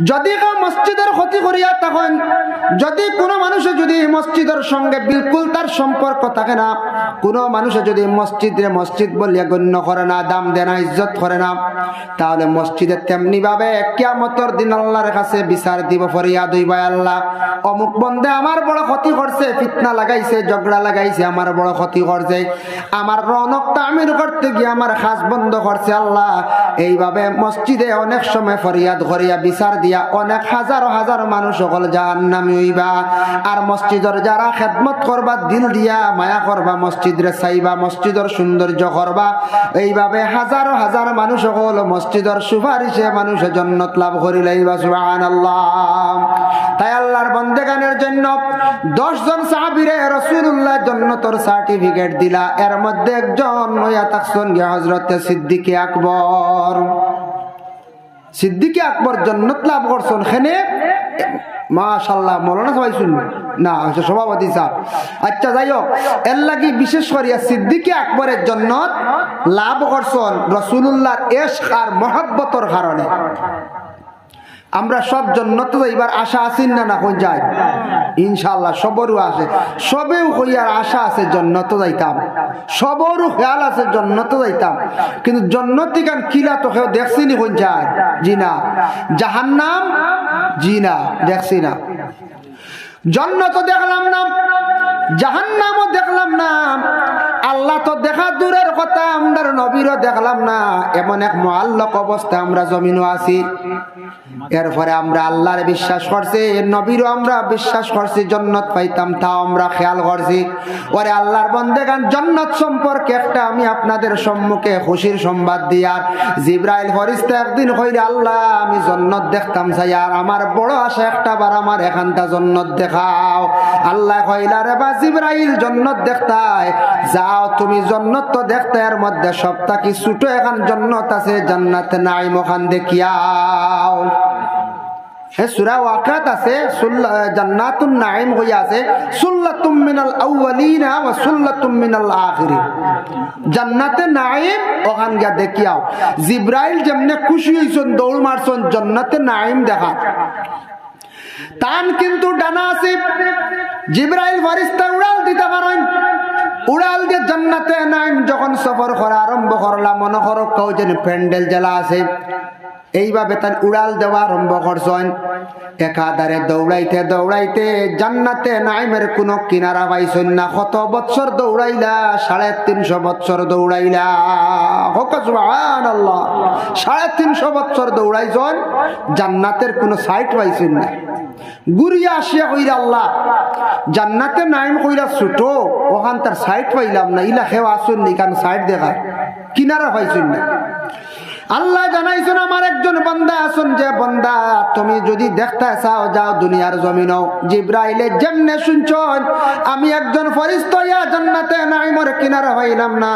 যদি কেউ মসজিদের ক্ষতি করিয়া তখন যদি কোনো মানুষে যদি মসজিদের সঙ্গে বিলকুল তার সম্পর্ক থাকে না, কোনো মানুষে যদি মসজিদ বলিয়া গণ্য করে না, দাম দেয় না, ইজ্জত করে না, তাহলে মসজিদে তেমনি ভাবে কিয়ামতের দিন আল্লাহর কাছে বিচার দিব, ফরিয়াদ হইবা, আল্লাহ অমুক বন্দে আমার বড় ক্ষতি করছে, ফিতনা লাগাইছে, ঝগড়া লাগাইছে, আমার বড় ক্ষতি করছে, আমার রৌনক তামির করতে গিয়ে আমার খাস বন্ধ করছে। আল্লাহ এইভাবে মসজিদে অনেক সময় ফরিয়াদ করিয়া বিচার দিয়া অনেক হাজার হাজার মানুষ সকল জাহান্নামী হইবা। আর মসজিদের যারা খেদমত করবা, দিল দিয়া মায়া করবা, মসজিদরে চাইবা, মসজিদের সৌন্দর্য করবা, এইভাবে হাজার হাজার মানুষ সকল মসজিদের সুপারিশে মানুষে জান্নাত লাভ করি লাইবা। সুবহানাল্লাহ। তাই আল্লাহর বান্দাগানের জন্য 10 জন সাহাবীরে রাসূলুল্লাহ জান্নাতের সার্টিফিকেট দিলা। এর মধ্যে একজন হইয়া থাকছেন হযরত সিদ্দিকে আকবর। সিদ্দিকে আকবর জান্নাত লাভ করছেন। এখানে মাশাআল্লাহ মাওলানা সবাই শুনবেন না, সভাপতি সাহেব। আচ্ছা যাই হোক, এর লাগি বিশেষ করিয়া সিদ্দিকে আকবরের জান্নাত লাভ করছেন রাসূলুল্লাহর ইশক আর মহব্বতের কারণে। আমরা সব জান্নাতে যাইবার আশা আছি না, না কোন যায় ইনশাআল্লাহ সবরও আছে, সবেও কইয়ার আশা আছে জান্নাতে যাইতাম, সবরও খেয়াল আছে জান্নাতে যাইতাম, কিন্তু জান্নাতি গান কিলা তো কেউ দেখছি নি কোন যায়? জি না। জাহান্নাম? জি না, দেখছি না। জান্নাত দেখলাম না, জাহান্নামও দেখলাম না, আল্লাহ তো দেখা দূরের কথা, আমরা নবীরও দেখলাম না। এমন এক মুআল্লাক অবস্থা আমরা জমিনও আছি। এরপরে আমরা আল্লাহর বিশ্বাস করছি, নবীরও আমরা বিশ্বাস করছি, জান্নাত পাইতাম তাও আমরা খেয়াল করছি। ওরে আল্লাহর বান্দাগান, জান্নাত সম্পর্কে একটা আমি আপনাদের সম্মুখে খুশির সংবাদ দিয়ার। জিবরাইল ফেরেশতা একদিন কইরা, আল্লাহ আমি জান্নাত দেখতাম চাই, আর আমার বড় আশা একটা বার আমার এখানটা জান্নাত দেখাও। আল্লাহ কইলা, রে বা জিবরাইল জান্নাত দেখতাই যাও, তুমি জান্নাত তো দেখতে, এর মধ্যে সবটা কি ছোট এখন জান্নাত আছে, জান্নাতে নাঈম, ওখান দেখিয়াও। সূরা ওয়াকিয়াত আছে জান্নাতুন নাঈম হইয়া আছে, সুল্লাতুম মিনাল আউয়ালিনা ওয়া সুল্লাতুম মিনাল আখিরিন। জান্নাতে নাঈম ওখান গিয়া দেখিয়াও। জিবরাইল যেমনে খুশি হইছেন, দৌড় মারছেন জান্নাতে নাঈম দেখা। তান কিন্তু ডানা আছে, জিবরাইল ফেরেশতা উড়াল দিতে পারেন। উড়াল দিয়ে জান্নাতে নাঈম যখন সফর করা আরম্ভ করলাম, মনে করো কেউ যেন প্যান্ডেল জ্বালা আছে, এইভাবে তার উড়াল দেওয়া আরম্ভ করছেন। একাধারে দৌড়াইতে দৌড়াইতে জান্নাতে নাঈমের কোনো কিনারা পাইছেন না। কত বছর দৌড়াইলা? 350 বছর দৌড়াইলা। সুবহানাল্লাহ, 350 বছর দৌড়াইছেন, জান্নাতের কোনো সাইট পাইছেন না। ঘুরিয়া আসিয়া কইরা, আল্লাহ জান্নাতে নাঈম কইরা ছোট, ওখান তার সাইট পাইলাম না, ইলা খেও আসুন নি, কারণ সাইট দেখা কিনারা পাইছেন না। আল্লাহ জানাইছেন, আমার একজন বান্দা আছেন, যে বান্দা তুমি যদি দেখতে চাও যাও দুনিয়ার জমিনও। জিবরাইলে যেমনে শুনছেন আমি একজন ফেরেশতা ইয়া জান্নাতে নাঈমের কিনারা পাইলাম না,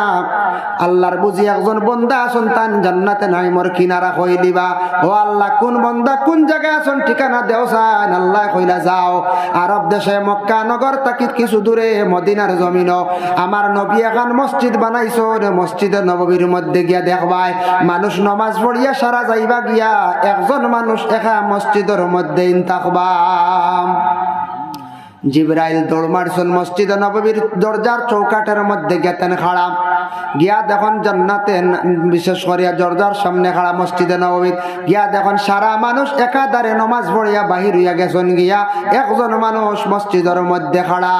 আল্লাহর বুঝি একজন বান্দা আছেন তান জান্নাতে নাঈমের কিনারা কইলিবা। ও আল্লাহ, কোন বান্দা কোন জায়গায় আছেন ঠিকানা দেও চান। আল্লাহ কইলা, যাও আরব দেশে মক্কা নগর তাকি কিছু দূরে মদিনার জমিনও আমার নবী এখন মসজিদ বানাইছেন, মসজিদে নববীর মধ্যে গিয়া দেখবাই মানুষ নামাজ পড়িয়া সারা যাইবা গিয়া একজন মানুষ একা মসজিদের মধ্যে থাকবা। জিবরাইল দৌড় মারছেন মসজিদে নববীর দরজার চৌকাটের মধ্যে গেতেন খাড়া, গিয়া দেখুন জান্নাতে বিশেষ করিয়া দরজার সামনে খাড়া মসজিদে নববীর, গিয়া দেখুন সারা মানুষ একাধারে নমাজ পড়িয়া বাহির হইয়া গেছেন, গিয়া একজন মানুষ মসজিদের মধ্যে খাড়া।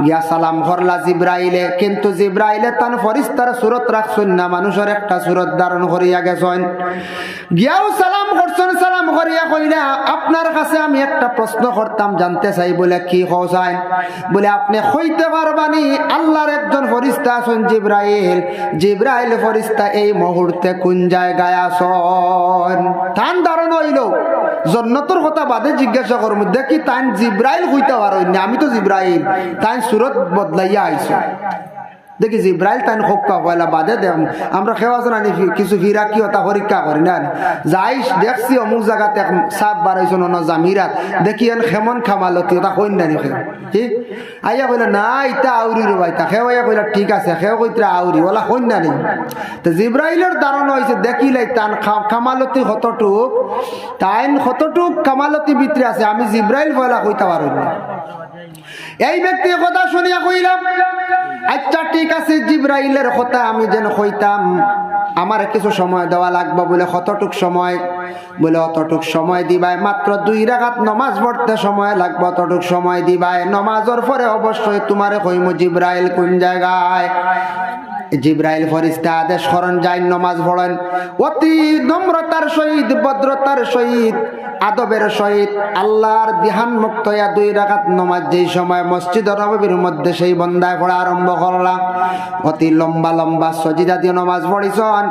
গিয়া সালাম করলা জিবরাইলে, কিন্তু জিবরাইলে তান ফেরেশতার সুরত রাখছেন না, মানুষের একটা সুরত ধারণ করিয়া গেছেন। গিয়াও সালাম করছেন, সালাম করিয়া কইলা, আপনার কাছে আমি একটা প্রশ্ন করতাম, জানতে চাই। বলে কি হোসাইন? বলে আপনি কইতে পারবানি আল্লাহর একজন ফেরেশতা আছেন জিবরাইল, জিবরাইল ফেরেশতা এই মুহূর্তে কোন জায়গায় আছেন? তান ধারণ হইল জান্নাতের কথা বাদে জিজ্ঞাসা করব, দেখি তান জিবরাইল কইতে পারেন না, আমি তো জিবরাইল, তাই সুরত বদলাইয়া আইছে। দেখি জিব্রাইল তাই খোকা পয়লা বাদে দেখ আমরা খেওয়া না কিছু ফিরা কি ওটা পরীক্ষা করি না যাইস দেখছি অমুক জায়গাতে সাপ বাড়াইছো ন জামিরাত দেখি এন খেমন খামালতি ওটা কইন না নি ঠিক আইয়া কইলা না ইটা আউরি রে ভাই তা খেওয়া কইলা ঠিক আছে খেও কইতরা আউরি ওলা কইন না নি তো জিব্রাইলের ধারণা হইছে দেখিলাই তান খামালতি কতটুক তাইন কতটুক কামালতি ভিতরে আছে আমি জিব্রাইল পয়লা কইতে পারব না এই ব্যক্তি কথা শুনিয়া কইলাম আচ্ছা ঠিক আছে জিব্রাইলের কথা আমি যেন কইতাম আমার কিছু সময় দেওয়া লাগবে বলে কতটুক সময় বলে অতটুক সময় দিবাই মাত্র 2 রাকাত নামাজ পড়তে সময় লাগবে অতটুক সময় দিবাই নামাজের পরে অবশ্যই তোমারে কইমু জিব্রাইল কোন জায়গায় জিব্রাইল ফেরেশতা আদেশ করেন যাই নামাজ পড়েন অতি নম্রতার সহিত ভদ্রতার সহিত আদবের সহিত আল্লাহর ধ্যান মুক্ত হইয়া 2 রাকাত নামাজ যেই সময় মসজিদ নববীর মধ্যে সেই বন্দায় পড়া আরম্ভ করলাম অতি লম্বা লম্বা সজিদা দিয়ে নামাজ পড়িছন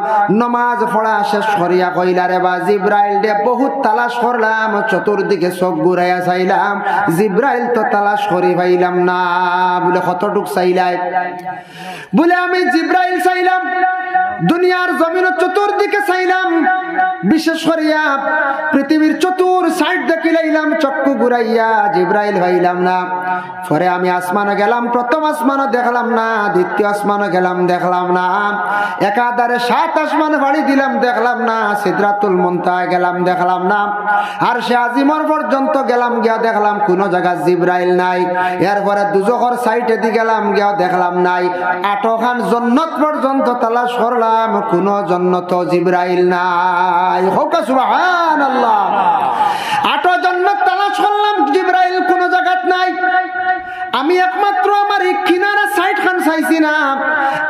নামাজ পড়া শেষ করিয়া কইলা রে বা জিব্রাইল দে বহুত তালাশ করলাম চতুর্দিকে চোখ ঘুরাইয়া চাইলাম জিব্রাইল তো তালাশ করি পাইলাম না বলে কতটুক চাইলাই বলে আমি জিব্রাইল চাইলাম দুনিয়ার জমিন চতুর্দিকে চাইলাম বিশেষ করিয়া পৃথিবীর চতুর সাইড দেখিলাইলাম চক্ষু ঘুরাইয়া জিব্রাইল পাইলাম না পরে আমি আসমানে গেলাম প্রথম আসমানও দেখলাম না দ্বিতীয় আসমানও গেলাম দেখলাম না একাধারে 7 আসমানে বাড়ি দিলাম দেখলাম না সিদরাতুল মুনতাহা গেলাম দেখলাম না আর সে আজিমর পর্যন্ত গেলাম গিয়া দেখলাম কোন জায়গা জিব্রাইল নাই এরপরে দুজখর সাইডে দি গেলাম গিয়া দেখলাম নাই 8 খান জান্নাত পর্যন্ত তালাশ করলাম কোন জান্নাত জিব্রাইল নাই হোক সুবহানাল্লাহ 8 জান্নাত তালাশ করলাম জিব্রাইল কোন জায়গাত নাই আমি একমাত্র আমার কিনারা সাইড খান চাইছি না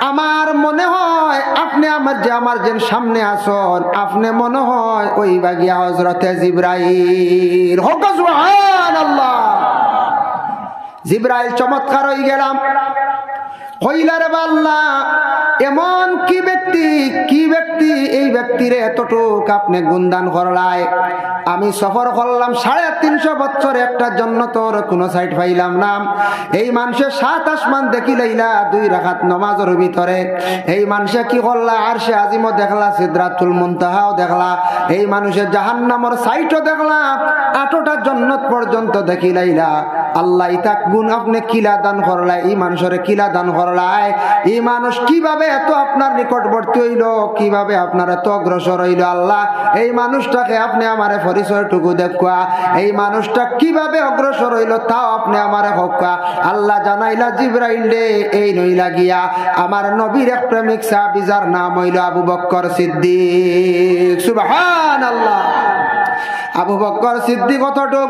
আমার মনে হয় আপনি আমার যে সামনে আসন আপনি মনে হয় ওই বাগিয়া হযরতে জিব্রাইল হোক সুবহানাল্লাহ জিব্রাইল চমৎকার হয়ে গেলাম কইলা রে আল্লাহ এমন কি ব্যক্তি এই ব্যক্তিরে এতটুক আপনি গুণদান করলাই আমি সফর করলাম 350 বছর একটা জান্নাতের কোন সাইড পাইলাম না এই মানুষের 7 আসমান দেখিলাইলা 2 রাকাত নামাজের ভিতরে এই মানুষে কি করলা আরশে আজিমও দেখলা সিদরাতুল মুনতাহাও দেখলা এই মানুষের জাহান্নামের সাইডও দেখলা 8টা জান্নাত পর্যন্ত দেখিলাইলা আল্লাহ ইতা গুণ আপনি কিলা দান করলাই এই মানুষের কিলা দান করলাই এই মানুষ কিভাবে এত আপনার নিকটবর্তী হইল কিভাবে আপনার এত অগ্রসর হইল আল্লাহ এই মানুষটাকে আপনি আমারে পরিচয়টুকু দেখা এই মানুষটা কিভাবে অগ্রসর হইল তাও আপনি আমারে হকা আল্লাহ জানাইলা জিব্রাইল রে এই নইলা গিয়া আমার নবীর এক প্রেমিক সাহাবী যার নাম হইল আবু বকর সিদ্দিক সুবহানাল্লাহ আবু বকর সিদ্দিক কতটুক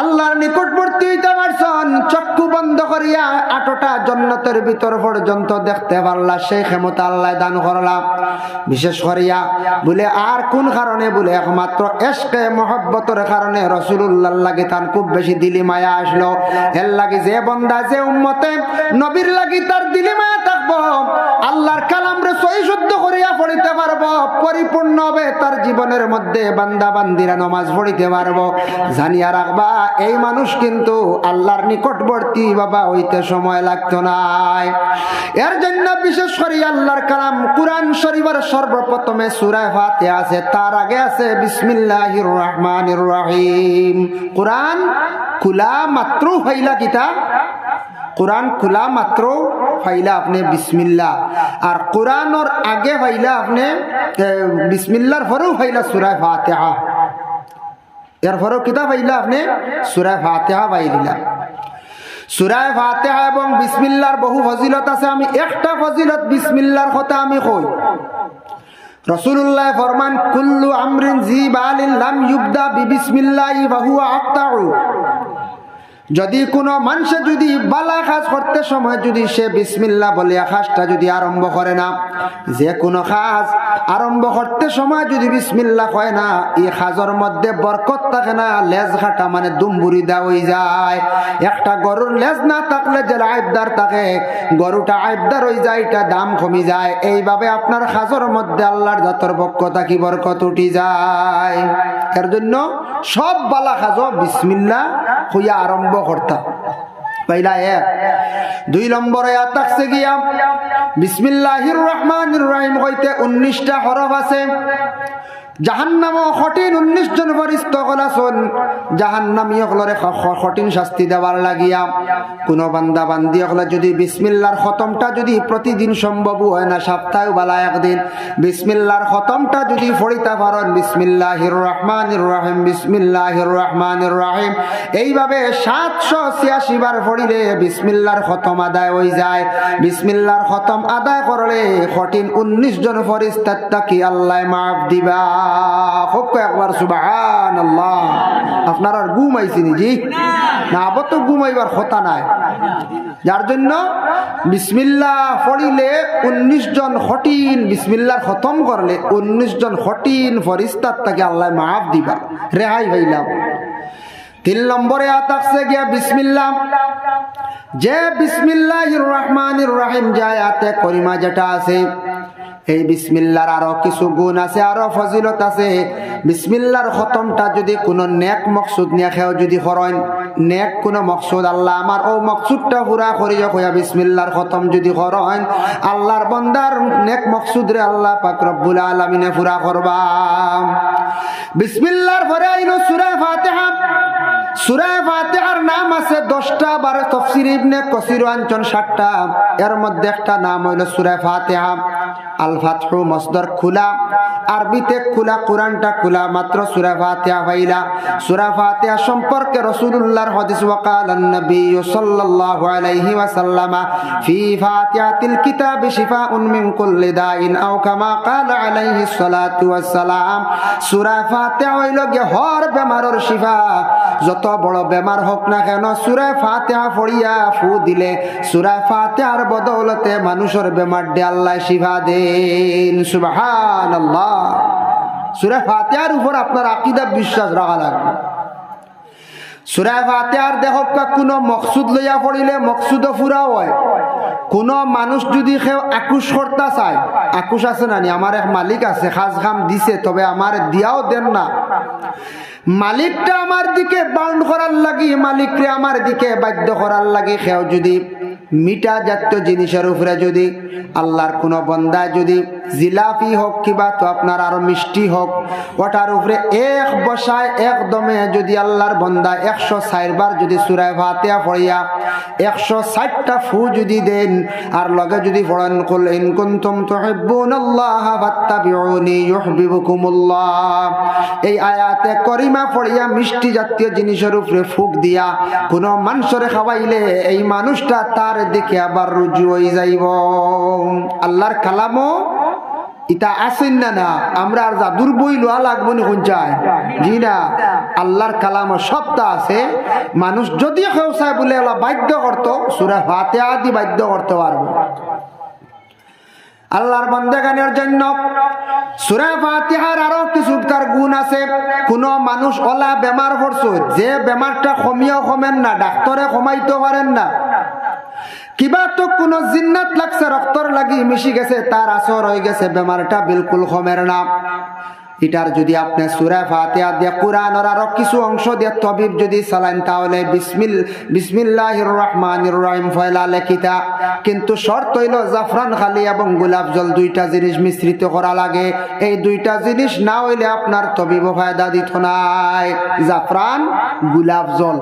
আল্লাহর নিকটবর্তী হইতে পারছেন চক্ষু বন্ধ করিয়া 8টা জান্নাতের ভিতর পর্যন্ত দেখতে পারলা সেই ক্ষমতা আল্লাহ দান করলাম বিশেষ করিয়া বলে আর কোন কারণে বলে একমাত্র ইশকে মহব্বতের কারণে রাসূলুল্লাহর লাগি তার খুব বেশি দিলি মায়া আসলো এর লাগি যে বান্দা যে উম্মতে নবীর লাগি তার দিলি মায়া থাকবো আল্লাহর কালামরে সহি শুদ্ধ করিয়া পড়িতে পারবো পরিপূর্ণ হবে তার জীবনের মধ্যে বান্দা বান্দিরা নামাজ পড়িতে পারবো জানিয়া রাখবা এই মানুষ কিন্তু আল্লাহর নিকটবর্তী বাবা হইতে সময় লাগতো না এর জন্য বিশেষ করে আল্লাহর কালাম কুরআন শরীফের সর্বপ্রথমে সূরা ফাতিহা আছে তার আগে আছে বিসমিল্লাহির রহমানির রহিম কুরআন খোলা মাত্র হইলা কিতাব কুরআন খোলা মাত্র ফাইলা আপনি বিসমিল্লাহ আর কুরআনের আগে ফাইলা আপনি বিসমিল্লাহর পরেও ফাইলা সূরা ফাতিহা এর পরেও কিতাব ফাইলা আপনি সূরা ফাতিহা পাইলা সূরা ফাতিহা এবং বিসমিল্লাহর বহু ফজিলত আছে আমি একটা ফজিলত বিসমিল্লাহর কথা আমি কই রাসূলুল্লাহ ফরমান কুল্লু আমরিন জিবালিন লাম ইবদা বিবিসমিল্লাহি ওয়া হুয়া আক্তাউ যদি কোনো মানুষ যদি বালা কাজ করতে সময় যদি সে বিসমিল্লাহ বলে কাজটা যদি আরম্ভ করে না যে কোনো কাজ আরম্ভ করতে সময় যদি বিসমিল্লাহ কয় না এই কাজের মধ্যে বরকত থাকে না লেজ কাটা মানে দুমবুরি দেওয়া হয়ে যায় একটা গরুর লেজ না থাকলে যে আইবদার থাকে গরুটা আইবদার হয়ে যায় এটা দাম কমে যায় এইভাবে আপনার কাজের মধ্যে আল্লাহর জাতর পক্ষ থাকি বরকত উঠি যায় এর জন্য সব বালা কাজ বিসমিল্লাহ হইয়া আরম্ভ করতাম পয়লা এক। 2 নম্বর আয়াত থাকছে গিয়া বিসমিল্লাহির রহমানির রহিম হইতে 19টা হরফ আছে। জাহান্নামও কঠিন 19 জন ফেরেশতা গলাছন জাহান্নামী হলরে কঠিন শাস্তি দেওয়ার লাগিয়া। কোন বান্দা বান্দি হলে যদি বিসমিল্লাহর খতমটা যদি প্রতিদিন সম্ভব হয় না, সপ্তাহে বালা একদিন বিসমিল্লাহর খতমটা যদি পড়িতে পারেন, বিসমিল্লাহির রহমানির রহিম বিসমিল্লাহির রহমানির রহিম এইভাবে 786 বার পড়িলে বিসমিল্লাহর খতম আদায় হয়ে যায়। বিসমিল্লাহর খতম আদায় করলে কঠিন 19 জন ফেরেশতার তাকি আল্লাহ মাফ দিবা। একবার সুবহানাল্লাহ। আপনার আর ঘুম আইছে জি না? আবার তো ঘুমাইবার কথা নাই। যার জন্য বিসমিল্লাহ পড়িলে 19 জন কঠিন, বিসমিল্লাহর খতম করলে 19 জন কঠিন ফেরেশতার তাকে আল্লাহ মাফ দিবা, রেহাই হইলাম। 3 নম্বরে আতাকছে গিয়া বিসমিল্লাহ, যে বিসমিল্লাহির রহমানির রহিম জায়াতে করিমা যেটা আছে, এই বিসমিল্লাহর আরো কিছু গুণ আছে, আরো ফজিলত আছে। বিসমিল্লাহর খতমটা যদি কোনো নেক মকসুদ নিয়ে খেও যদি করেন, নেক কোনো মকসুদ আল্লাহ আমার ও মকসুদটা পুরা করিয়া কইয়া বিসমিল্লাহর খতম যদি করেন, আল্লাহর বান্দার নেক মকসুদ রে আল্লাহ পাক রব্বুল আলামিনে পুরা করবা। বিসমিল্লাহর পরে আইলো সূরা ফাতিহা। সূরা ফাতিহার নাম আছে 10টা, 12 তাফসীর ইবনে কাসির আনছেন 60টা। এর মধ্যে একটা নাম হইল সূরা ফাতিহা। আল ফাতহু মসদর খোলা, আরবিতে খোলা, কোরআনটা খোলা, মাত্র সূরা ফাতিহা হইলা। সূরা ফাতিহা সম্পর্কে রাসূলুল্লাহর হাদিস ওয়াকালান নবী সাল্লাল্লাহু আলাইহি ওয়াসাল্লাম ফি ফাতিহাতিল কিতাবি শিফাউন মিন কুল্লি দাইন আও কামা ক্বালা আলাইহিস সালাতু ওয়াসসালাম। সূরা ফাতিহা হইল গে হর বেমারের শিফা। যত বড় বেমার হোক না কেন সূরা ফাতিহা পড়িয়া ফু দিলে সূরা ফাতিহার বদৌলতে মানুষের বেমার দে আল্লাহ শিফা দেন। সুবহানাল্লাহ। সূরা ফাতিহার উপর আপনার আকীদা বিশ্বাস রাখা লাগবে। সূরা ফাতিহার দেখো কোনো মকসুদ লইয়া পড়িলে মকসুদও পুরা হয়। কোন মানুষ যদি কেউ আকুশ করতে চায়, আকুশ আছে না, আমার এক মালিক আছে, খাস খাম দিছে, তবে আমার দিয়াও দেন না, মালিকটা আমার দিকে বাউন্ড করার লাগি, মালিকরে আমার দিকে বাধ্য করার লাগি কেউ যদি মিঠা জাতীয় জিনিসের উপরে যদি আল্লাহর কোন বন্দা যদি জিলাপি হোক কিবা তো আপনার আরো মিষ্টি হোক, ওটার উপরে এক বসায় একদমে যদি আল্লাহর বন্দা 104 বার যদি সূরা ফাতিহা পড়িয়া 160টা ফু যদি দেন, আর লগে যদি পড়েন কুল ইন কুনতুম তুহিব্বুনাল্লাহ ফাত্তাবিউনি ইউহিব্বুকুমুল্লাহ, এই আয়াতে করিমা পড়িয়া মিষ্টি জাতীয় জিনিসের উপরে ফুক দিয়া কোন মানুষরে খাওয়াইলে এই মানুষটা তার দিকে আবার রুজু হয়ে যাইব। আল্লাহর কালামও ইটা আসেন না, আমরা আর জাদুর বই লোয়া লাগবো নি কোন চায় জি না, আল্লাহর কালামও সবটা আছে। মানুষ যদি কেউ চায় বলে বাধ্য করতো সূরা ফাতিহা দি বাধ্য করতে পারবো। আল্লাহর বান্দাগানের জন্য সূরা ফাতিহার আরো কিছু তার গুণ আছে। কোন মানুষ ওলা বেমার পড়ছে, যে বেমারটা কমিয়েও কমেন না, ডাক্তারে কমাইতে পারেন না, কিবা তো কোন জিন্নাত লাগছে, রক্তর লাগি মিশি গেছে, তার আসর হয়ে গেছে, বেমারটা বিলকুল কমের না, এটার যদি আপনি সূরা ফাতিহা দিয়ে কোরআনের আরো কিছু অংশ দিয়ে তবিব যদি চালান তাহলে বিসমিল্লাহির রহমানির রহিম ফয়লা লেখিতা। কিন্তু শর্ত হইল জাফরান খালি এবং গোলাপ জল 2টা জিনিস মিশ্রিত করা লাগে। এই 2টা জিনিস না হইলে আপনার তবিব ফায়দা দিত নাই। জাফরান, গোলাপ জল,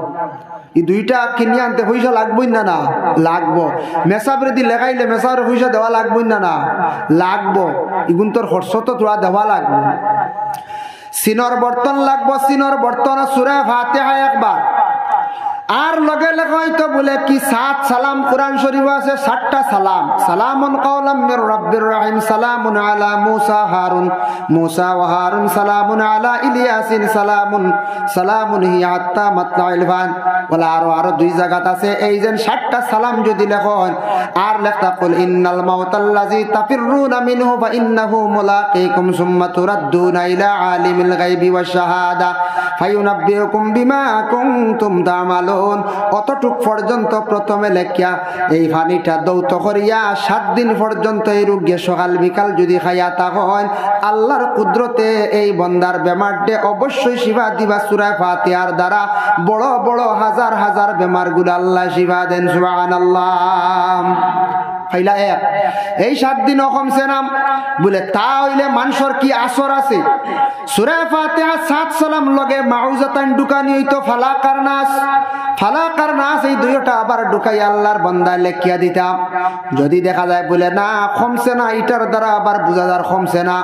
এই 2টা কিনে আনতে পয়সা লাগবই না? না লাগবো। মেসাবরে দি লেগাইলে মেসাবের পয়সা দেওয়া লাগবই না? না লাগবো। ইগুন তোর খরচ তো তোরা দেওয়া লাগবে। সিনর বর্তন লাগবো, সিনর বর্তন সূরা ফাতিহা একবার, আর লগে লগে হয়তো বলে কি 7 সালাম কোরআন শরীফ আছে, 7টা সালাম। সালামুন কাওলাম মির রাব্বির রহিম, সালামুন আলা মুসা হারুন, মুসা ওয়া হারুন, সালামুন আলা ইলিয়াসিন, সালামুন হিয়া হাত্তা মাতলাইল ফান। বলা আরো 2 জায়গা আছে। এই যে 7টা সালাম যদি লেখন আর লেখতা কুল ইন্নাল মাউতাল্লাযী তাফিরুনা মিনহু ফা ইন্নাহু মুলাকীকুম সুম্মা তুরাদ্দুনা ইলা আলিমিল গায়বি ওয়াশ শাহাদা ফায়ুনাব্বিউকুম বিমা কুনতুম তা'মালুন। মানুন অতটুক পর্যন্ত প্রথমে লেখিয়া এই পানিটা দৌত করিয়া 7 দিন পর্যন্ত এই রোগী সকাল বিকাল যদি খাইয়া থাকেন আল্লাহর কুদরতে এই বন্দার বেমারটে অবশ্যই শিফা দিবা সূরা ফাতিহার দ্বারা বড় বড় হাজার হাজার বেমারগুলো আল্লাহ শিফা দেন সুবহানাল্লাহ। খাইলা এক এই 7 দিন কমছে না বলে তা হইলে মানুষের কি আসর আছে সূরা ফাতিহা 7 সালাম লগে মাউজাতান ঢুকানি হইতো ফালাক আর নাস এই দুইটা আবার ঢুকাই আল্লাহর বান্দা লেখিয়া দিতাম। যদি দেখা যায় বলে না কমছে না এটার দ্বারা আবার বোঝা যার কমছে না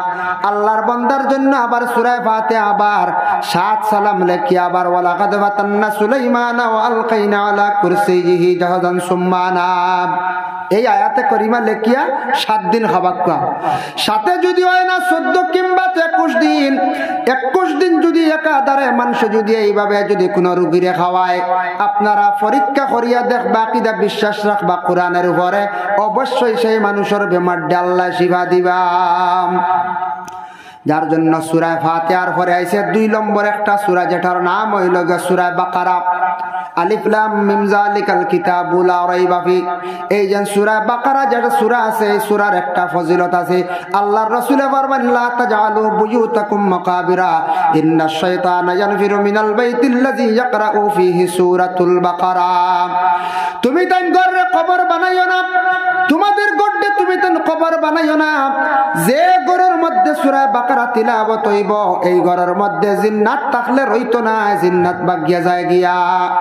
আল্লাহর বান্দার জন্য আবার সূরা ফাতিহা আবার 7 সালাম লেখিয়া আবার ওয়ালাকাদ ফাতান্না সুলাইমানা ওয়া আলকাইনা আলা কুরসিহি জাহাদান সুম্মানা এই আয়াতে করিমা লেখিয়া 7 দিন খাবাক্কা সাথে যদি হয় না 14 কিংবা 21 দিন যদি একাধারে মানুষ যদি এইভাবে যদি কোনো রোগীরে খাওয়ায় আপনারা পরীক্ষা করিয়া দেখবা কিদা বিশ্বাস রাখবা কোরআনের উপরে অবশ্যই সেই মানুষের বেমার আল্লাহ শিফা দিবা। যার জন্য সূরা ফাতিহার পরে আইছে 2 নম্বর একটা সূরা যেটার নাম হইল সূরা বাকারা আলিফ লাম মিম যালিকাল কিতাবু লা রাইবা ফি এই যে সূরা বাকারা যেটা সূরা আছে এই সূরার একটা ফজিলত আছে আল্লাহর রাসূল ফরমান লা তাজআলু বুয়ুতাকুম মাকাবিরা ইন্নাশ শাইতানা ইয়ানফিরু মিনাল বাইতিল্লাযী ইয়াকরাউ ফীহি সূরাতুল বাকারা তুমি তাই ঘরে কবর বানাইও না তোমাদের গড়ে তুমি তাই কবর বানাইও না যে ঘরের মধ্যে সূরা বাকারা তিলাওয়াত হইব এই ঘরের মধ্যে জিন্নাত থাকলে রইতো না জিন্নাত ভাগিয়া যায় গিয়া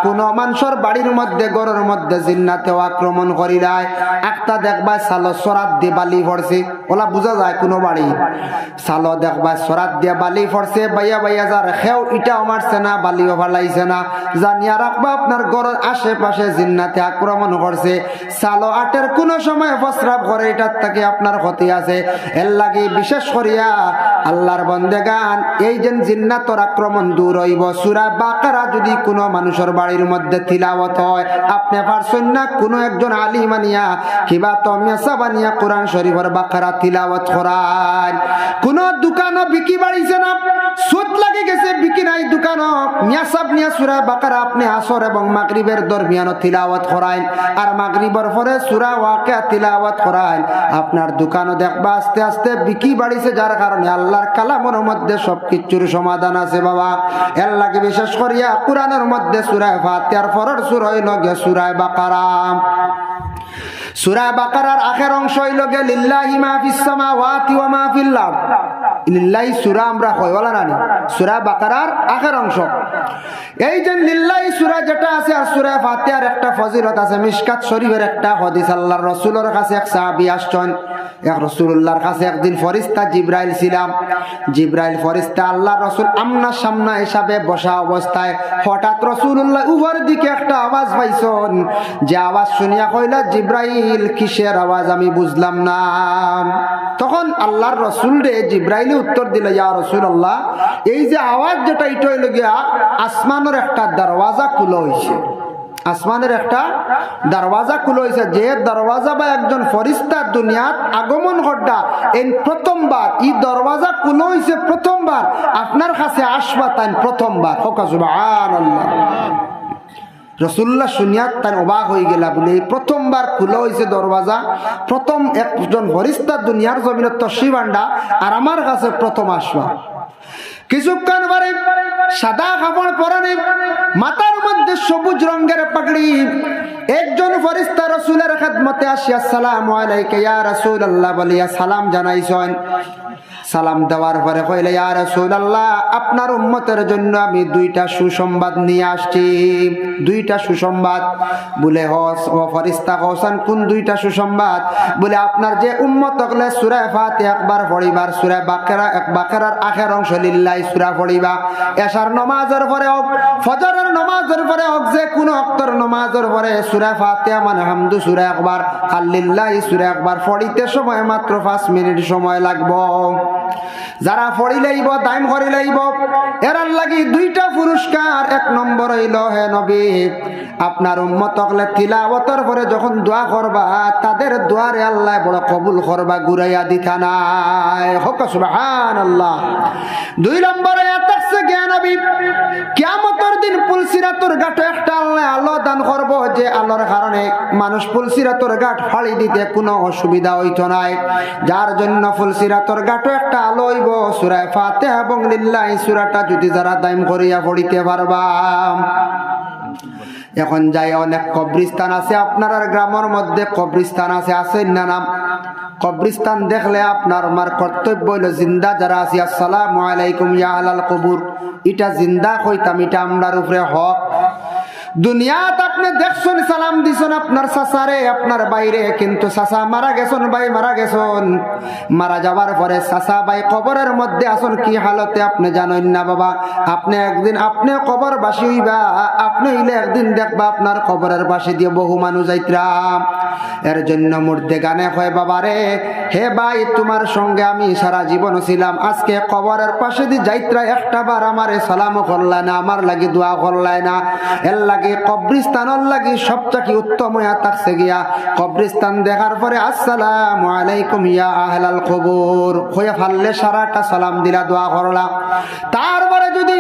কোন মানুষের বাড়ির মধ্যে ঘরের মধ্যে জিন্নাতেও আক্রমণ করিলায় একটা দেখবা সালো সরাত দিয়ে বালি পড়ছে ওলা বোঝা যায় কোনো বাড়ি সালো দেখবা সরাত দিয়ে বালি পড়ছে বাইয়া বাইয়া যার খেও ইটা মারছে না বালিও ফালাইছে না জানিয়া রাখবা আপনার ঘরের আশেপাশে জিন্নাতে আক্রমণ করছে সালো আটের কোনো সময় প্রস্রাব করে এটার থেকে আপনার ক্ষতি আছে এর লাগে বিশেষ করিয়া আল্লাহর বান্দাগান এই যে জিন্নাতের আক্রমণ দূর হইব সূরা বাকারা যদি কোনো মানুষের বাড়ির মধ্যে তিলাওয়াত হয় আপনি পারছেন না কোনো একজন আলিম আনিয়া কিবা তমিয়াসা বানিয়া কোরআন শরীফের বাকারা তিলাওয়াত করায় কোন দোকানও বিকি বাড়িছে না সুদ লাগে গেছে বিকি নাই দোকানও মিয়াসাব নিয়া সূরা বাকারা আপনি আসর এবং মাগরিবের দরমিয়ানও তিলাওয়াত করায় আর মাগরিবের পরে সূরা ওয়াকিয়া তিলাওয়াত করায় আপনার দোকানও দেখবা আস্তে আস্তে বিকি বাড়িছে যার কারণে আল্লাহর কালামের মধ্যে সবকিছুর সমাধান আছে বাবা এর লাগে বিশেষ করিয়া কোরআনের মধ্যে সূরা ফাতিহার পরের সূরা হইল সূরা বাকারা সূরা বাকারার আখের অংশ হইল লিল্লাহি মা ফিস সামাওয়াতি ওয়া মা ফিল আরদ লিল্লাহি সূরা আমরা কইওয়ালা নানি সূরা বাকারার আখের অংশ এই যে লিল্লাহি সূরা যেটা আছে আর সূরা ফাতিহার একটা ফজিলত আছে মিশকাত শরীফের একটা হাদিস আল্লাহর রাসূলের কাছে এক সাহাবী আসছেন এক রাসূলুল্লাহর কাছে একদিন ফেরেশতা জিবরাইল ছিলাম জিবরাইল ফেরেশতা আল্লাহর রাসূল আমনা সামনা হিসাবে বসা অবস্থায় হঠাৎ রাসূলুল্লাহ উপর দিকে একটা আওয়াজ পাইছেন যে আওয়াজ শুনিয়া কইলা জিবরাইল কিসের আওয়াজ আমি বুঝলাম না তখন আল্লাহর রাসূল রে জিবরাইল উত্তর দিল ইয়া রাসূলুল্লাহ এই যে আওয়াজ যেটা এটা হইল গিয়া আসমানের একটা দরওয়াজা খুলে হইছে আসমানের একটা দরওয়াজা খুলে হইছে যে দরওয়াজা বা একজন ফেরেশতা দুনিয়াত আগমন ঘটা এই প্রথমবার এই দরওয়াজা খুলে হইছে প্রথমবার আপনার কাছে আসবা তাই প্রথমবার হোকা সুবহানাল্লাহ রাসূলুল্লাহ শুনিয়া তার অবাক হয়ে গেলা বলে প্রথমবার খুলে হইছে দরওয়াজা প্রথম একজন ফেরেশতা দুনিয়ার জমিনে তশরিফ আনডা আর আমার কাছে প্রথম আসবা কিছুক্ষণ পরে সাদা কাপড় পরানে মাথার মধ্যে সবুজ রঙের পাগড়ি একজন ফেরেশতা রাসূলের খেদমতে আসিয়া আসসালামু আলাইকা ইয়া রাসূলুল্লাহ বলিয়া সালাম জানাইছেন সালাম দেওয়ার পরে কইলে ইয়া রাসূলুল্লাহ আপনার উম্মতের জন্য আমি 2টা সুসংবাদ নিয়ে আসছি 2টা সুসংবাদ বলে ও ফেরেশতা কওছেন কোন 2টা সুসংবাদ বলে আপনার যে উম্মত হলে সূরা ফাতিহা একবার পড়িবার সূরা বাকারার আখের অংশ লিল্লাহি সূরা পড়িবা এশার নামাজের পরে হোক ফজরের নামাজের পরে হোক যে কোন ওয়াক্তের নামাজের পরে সূরা ফাতিহা মানে হামদু সূরা একবার আর লিল্লাহি সূরা একবার পড়িতে সময় মাত্র 5 মিনিট সময় লাগবে যারা পড়িলেইব দাইম করিলেইব এর লাগি 2টা পুরস্কার এক নম্বর হইল হে নবী আপনার উম্মত হলে তিলাওয়াতের পরে যখন দোয়া করবা তাদের দোয়ারে আল্লাহ বড় কবুল করবা ঘুরাইয়া দিতা নাই হোক সুবহানাল্লাহ 2 নম্বরে আছে জ্ঞান নবী কিয়ামতের দিন পুলসিরাতের ঘাটে একটা আল্লাহ আলো যে আলোর কারণে মানুষ ফুলসিরাতর ঘাট ফাড়ি দিতে কোনো অসুবিধা হইতো নাই, যার জন্য ফুলসিরাতর ঘাটও একটা আলো হইব সূরা ফাতিহা এবং লিল্লাহি সূরাটা যদি যারা দাইম করিয়া পড়িতে পারবা। এখন যাই অনেক কবরস্থান আছে আপনার গ্রামের মধ্যে, কবরস্থান আছে আছেন না নাম? কবরস্থান দেখলে আপনার আমার কর্তব্য হইল জিন্দা যারা আছে আসসালামু আলাইকুম ইয়া আহলাল কবুর, এটা জিন্দা কইতাম, এটা আমরার উপরে হক। দুনিয়াত আপনি দেখছেন সালাম দিছেন আপনার চাচারে আপনার বাইরে, কিন্তু চাচা মারা গেছেন, ভাই মারা গেছেন, মারা যাবার পরে চাচা ভাই কবরের মধ্যে আসুন কি হালতে আপনি জানেন না বাবা। আপনি একদিন আপনি কবর বাসী হইবা, আপনি হইলে একদিন দেখবা আপনার কবরের পাশে দিয়ে বহু মানুষ যাইতরাম। এর জন্য মুর্দে গানে কয় বাবারে, হে ভাই তোমার সঙ্গে আমি সারা জীবন ছিলাম, আজকে কবরের পাশে দিয়ে যাইতরা একটা বার আমারে সালাম করলাই না, আমার লাগি দোয়া করলাই না। এর লাগে কবরস্থানের লাগি সবথেকে উত্তম হইয়া থাকছে গিয়া কবরস্থান দেখার পরে আসসালামু আলাইকুম ইয়া আহলাল কবুর হইয়া ফাললে সারাটা সালাম দিলা, দোয়া করলা। তারপরে যদি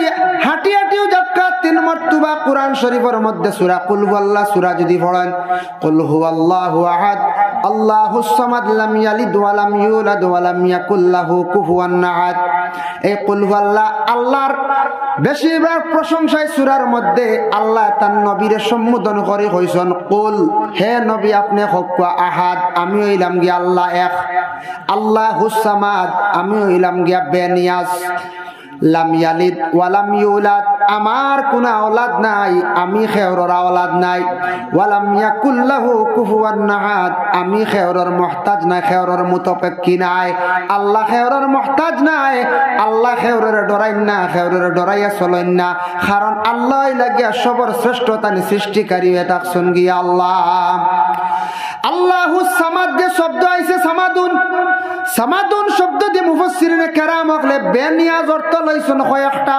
হাঁটি হাঁটিও যাক্কা 3 মারতবা কোরআন শরীফের মধ্যে সূরা কুল হুয়াল্লাহ সূরা যদি পড়েন, কুল হুয়াল্লাহু আহাদ আল্লাহুস সামাদ লাম ইয়ালিদ ওয়া লাম ইউলাদ ওয়া লাম ইয়াকুল লাহু কুফুয়ান আহাদ, এই কুল হুয়াল্লাহ আল্লাহর বেশিরভাগ প্রশংসায় সূরার মধ্যে আল্লাহ তার নবীর সম্বোধন করে কইছেন কুল, হে নবী আপনি হক আহাদ, আমি হইলাম গিয়া আল্লাহ এক, আল্লাহুস সামাদ আমি হইলাম গিয়া বেনিয়াজ, লাম ইয়ালিদ ওয়া লাম ইউলাদ আমার কোনো আওলাদ নাই, আমি খেয়রর আওলাদ নাই, ওয়া লাম ইয়াকুল লাহু কুফুয়ান আহাদ আমি খেয়রর মুহতাজ নাই, খেয়রর মুতাফাক্কি নাই। আল্লাহ খেয়রর মুহতাজ নাই, আল্লাহ খেয়রর ডরাইন না, খেয়রর ডরাইয়া চলেন না, কারণ আল্লাহ লাগিয়া সবর শ্রেষ্ঠ তানি সৃষ্টিকারী এটা সঙ্গী আল্লাহ। আল্লাহুস সামাদ যে শব্দ আইছে সামাদুন, সামাদুন শব্দ দিয়ে মুফাসসিরিনে কেরাম হলে বেনিয়াজ অর্থ লইছেন কয়েকটা।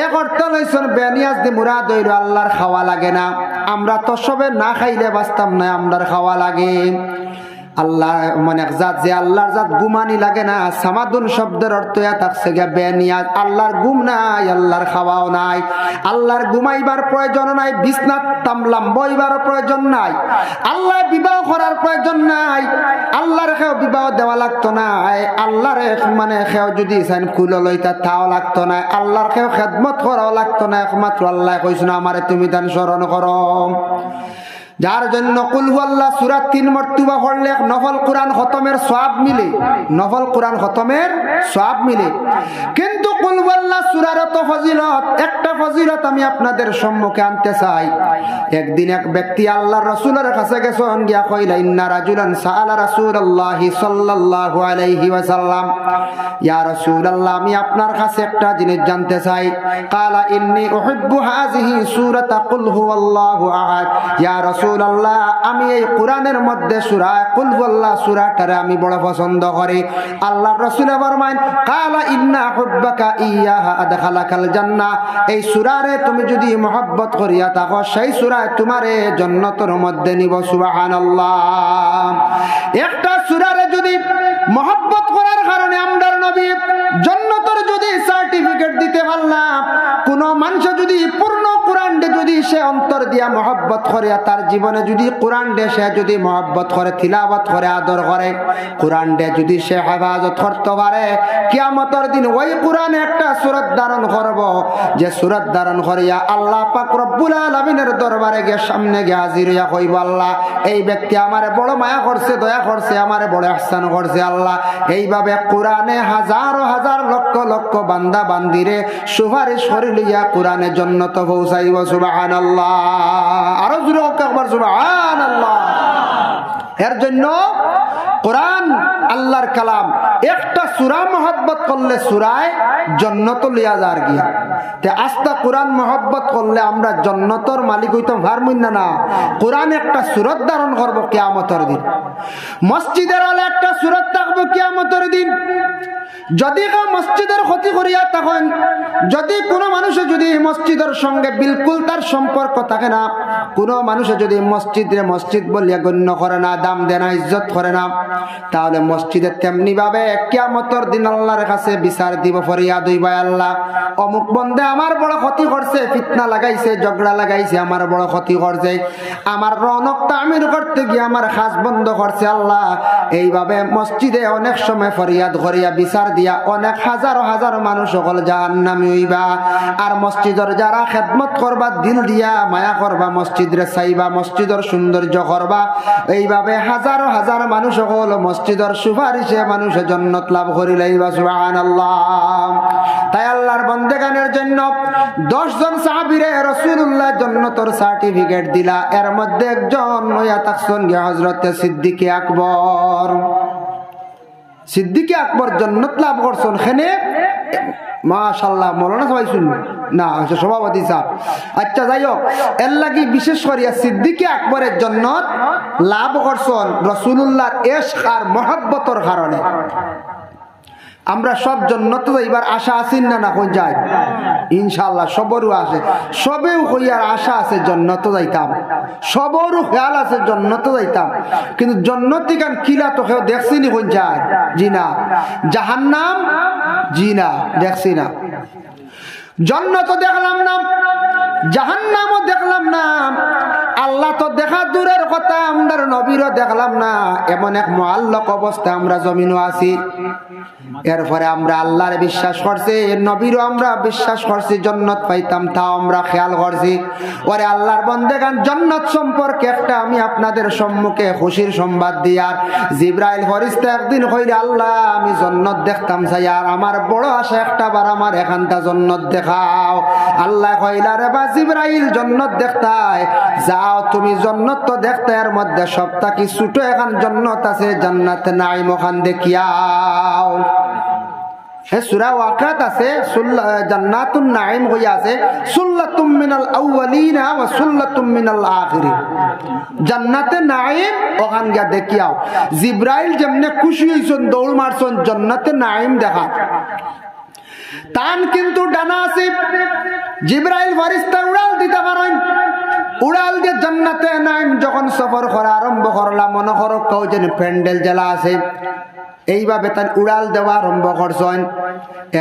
এক অর্থ লইছেন বেনিয়াজ দিয়ে মুরাদ হইল আল্লাহর খাওয়া লাগে না, আমরা তো সবে না খাইলে বাঁচতাম না, আমরার খাওয়া লাগে। আল্লাহ মানে জাত যে আল্লাহর জাত গুমানি লাগে না, সামাদুন শব্দের অর্থ থাকছে গিয়া বেনিয়াজ, আল্লাহর গুম নাই, আল্লাহর খাওয়াও নাই, আল্লাহর ঘুমাইবার প্রয়োজন নাই, বিছনাত তামলাম বইবার প্রয়োজন নাই, আল্লাহ বিবাহ করার প্রয়োজন নাই, আল্লাহর খেও বিবাহ দেওয়া লাগতো না, আল্লাহর মানে খেও যদি চান কুল লইতা তাও লাগতো না, আল্লাহর খেও খেদমত করাও লাগতো না, একমাত্র আল্লাহ কইছ না আমারে তুমি দান স্মরণ করো। যার জন্য কুল হুয়াল্লাহ সূরা 3 মারতবা পড়লে নফল কোরআন খতমের সওয়াব মিলে, নফল কোরআন খতমের সওয়াব মিলে। কিন্তু কুল হুয়াল্লাহ সূরার তো ফজিলত, একটা ফজিলত আমি আপনাদের সম্মুখে আনতে চাই। একদিন এক ব্যক্তি আল্লাহর রাসূলের কাছে গেছেন, গিয়া কইলা ইন্না রাজুলান সাআলা রাসূলুল্লাহি সাল্লাল্লাহু আলাইহি ওয়াসাল্লাম, ইয়া রাসূলুল্লাহ আমি আপনার কাছে একটা জিনিস জানতে চাই। কালা ইন্নী উহিব্বু হাযিহি সূরাতা কুল হুয়াল্লাহু আহাদ, ইয়া রাসূল আল্লাহ আমি এই কোরআনের মধ্যে সূরা কুল হুয়াল্লাহ সূরাটারে আমি বড় পছন্দ করি। আল্লাহর রাসূল ফরমায় কালা ইন্না হুব্বাকা ইয়াহা আদখালাকাল জান্নাহ, এই সূরারে তুমি যদি মহব্বত করিয়া থাকো সেই সূরা তোমারে জান্নাতের মধ্যে নিব। সুবহানাল্লাহ। একটা সূরারে যদি মহব্বত করার কারণে আমরার নবী জান্নাতের যদি সার্টিফিকেট দিতে পারলাম, কোন মানুষ যদি পূর্ণ কোরআন যদি সে অন্তর দিয়া মহব্বত করে, তার জীবনে যদি কোরআন দে সে যদি মহব্বত করে, তিলাওয়াত করে, আদর করে, কোরআন দে যদি সে হেফাজত করতে পারে, কিয়ামতের দিন ওই কোরআনে একটা সূরা ধারণ করব, যে সূরা ধারণ করিয়া আল্লাহ পাক রব্বুল আলামিনের দরবারে গিয়ে সামনে গিয়ে হাজির হইয়া কইব আল্লাহ এই ব্যক্তি আমারে বড় মায়া করছে, দয়া করছে, আমারে বড় ইহসান করছে। আল্লাহ এইভাবে কোরআনে হাজার হাজার লক্ষ লক্ষ বান্দা বান্দিরে সুপারিশ করে লইয়া কোরআনে জান্নাত পৌঁছাইব। সুবহানাল্লাহ। আরো জোরে একবার সুবহানাল্লাহ। এর জন্য কোরআন আল্লাহর কালাম, একটা সূরা মহব্বত করলে সূরায় জান্নাত লিয়া যার গিয়া, তে আস্তা কোরআন মহব্বত করলে আমরা জান্নাতের মালিক হইতাম পারমু না। কোরআন একটা সূরা ধারণ করব কিয়ামতের দিন, মসজিদের আলো একটা সূরা থাকবো কিয়ামতের দিন, যদি কেউ মসজিদের ক্ষতি করিয়া তখন যদি কোনো মানুষে যদি মসজিদের সঙ্গে বিলকুল তার সম্পর্ক থাকে না, কোনো মানুষে যদি মসজিদে মসজিদ বলিয়া গণ্য করে না, দাম দেয় না, ইজ্জত করে না, তাহলে মসজিদে তেমনি ভাবে কিয়ামতের দিন আল্লাহর কাছে বিচার দিব, ফরিয়াদ হইব, আল্লাহ অমুক বন্দে আমার বড় ক্ষতি করছে, ফিতনা লাগাইছে, ঝগড়া লাগাইছে, আমার বড় ক্ষতি করছে, আমার রৌনক তামির করতে গিয়ে আমার খাস বন্ধ করছে, আল্লাহ এইভাবে মসজিদে অনেক সময় ফরিয়াদ করিয়া বিচার দিয়া অনেক হাজার হাজার মানুষ সকল জাহান্নামী হইবা। আর মসজিদের যারা খেদমত করবা, দিল দিয়া মায়া করবা, মসজিদরে চাইবা, মসজিদের সৌন্দর্য করবা, এইভাবে হাজার হাজার মানুষ সকল মসজিদের সুপারিশে মানুষের জান্নাত লাভ করি লাইবা। সুবহানাল্লাহ। তাই আল্লাহর বন্দেগানের জন্য 10 জন সাহাবীরে রাসূলুল্লাহ জান্নাতের সার্টিফিকেট দিলা। এর মধ্যে একজন হইয়া থাকছেন হযরত সিদ্দিক আকবর। সিদ্দিক আকবর জান্নাত লাভ করছেন। এখানে মাশাআল্লাহ মৌলানা সবাই শুনবে না, সভাপতি সাহেব। আচ্ছা যাই হোক, এর লাগি বিশেষ করিয়া সিদ্দিক আকবরের জান্নাত লাভ করছেন রাসূলুল্লাহর ইশক আর মহব্বতের কারণে। আমরা সব জান্নাত যাইবার আশা আছেন না, না কোন যায় ইনশাআল্লাহ সবরও আছে, সবেও কইয়ার আশা আছে জান্নাত যাইতাম, সবরও খেয়াল আছে জান্নাত যাইতাম, কিন্তু জান্নাতি গান কিলা তো কেউ দেখছিনি কোন যায়? জি না। জাহান্নাম? জি না, দেখছি না। জান্নাত দেখলাম না, জাহান্নামও দেখলাম না, আল্লাহ তো দেখা দূরের কথা, আমরা নবীরও দেখলাম না। এমন এক মুআল্লাক অবস্থা আমরা জমিনও আছি। এরপরে আমরা আল্লাহর বিশ্বাস করছি, নবীরও আমরা বিশ্বাস করছি, জান্নাত পাইতাম তাও আমরা খেয়াল করছি। ওরে আল্লাহর বান্দাগান, জান্নাত সম্পর্কে একটা আমি আপনাদের সম্মুখে খুশির সংবাদ দিয়ার। জিবরাইল ফেরেশতা একদিন কইরা, আল্লাহ আমি জান্নাত দেখতাম চাই, আর আমার বড় আশা একটা বার আমার এখানটা জান্নাত দেখাও। আল্লাহ কইলা, রে বা জিবরাইল জান্নাত দেখতাই যাও, তুমি জান্নাত তো দেখতে, এর মধ্যে সবটা কি ছোট এখন জান্নাত আছে, জান্নাত নাঈম, ওখান দেখিয়াও। সূরা ওয়াকিয়াত আছে জান্নাতুন নাঈম হইয়া আছে, সুল্লাতুম মিনাল আউয়ালিনা ওয়া সুল্লাতুম মিনাল আখিরিন। জান্নাতে নাঈম ওখান গিয়া দেখিয়াও। জিবরাইল যেমনে খুশি হইছেন, দৌড় মারছেন জান্নাতে নাঈম দেখা। তান কিন্তু ডানা আছে, জিবরাইল ফেরেশতা উড়াল দিতে পারেন। উড়াল দিয়ে জান্নাতে নাঈম যখন সফর করা আরম্ভ করলাম, মনে করো কেউ যেন প্যান্ডেল জ্বালা আছে, এইভাবে তার উড়াল দেওয়া আরম্ভ করছেন।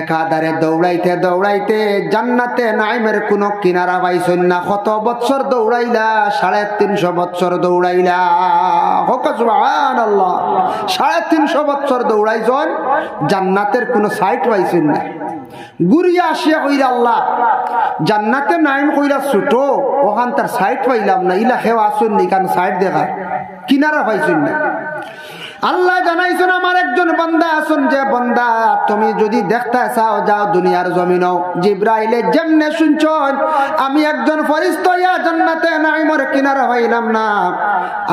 একাধারে দৌড়াইতে দৌড়াইতে জান্নাতে নাঈমের কোনো কিনারা পাইছেন না। কত বছর দৌড়াইলা? 350 বছর দৌড়াইলা। সুবহানাল্লাহ, 350 বছর দৌড়াইছেন, জান্নাতের কোনো সাইট পাইছেন না। ঘুরিয়া আসিয়া কইরা, আল্লাহ জান্নাতে নাঈম কইরা ছোট, ওখান তার সাইট পাইলাম না, ইলা খেও আসুন নি, কারণ সাইট দেখা কিনারা পাইছেন না। আল্লাহ জানাইছেন, আমার একজন বান্দা আছেন, যে বান্দা তুমি যদি দেখতে চাও যাও দুনিয়ার জমিনও। জিবরাইলে যেমনে শুনছেন, আমি একজন ফেরেশতা ইয়া জান্নাতে নাঈমের কিনারা পাইলাম না।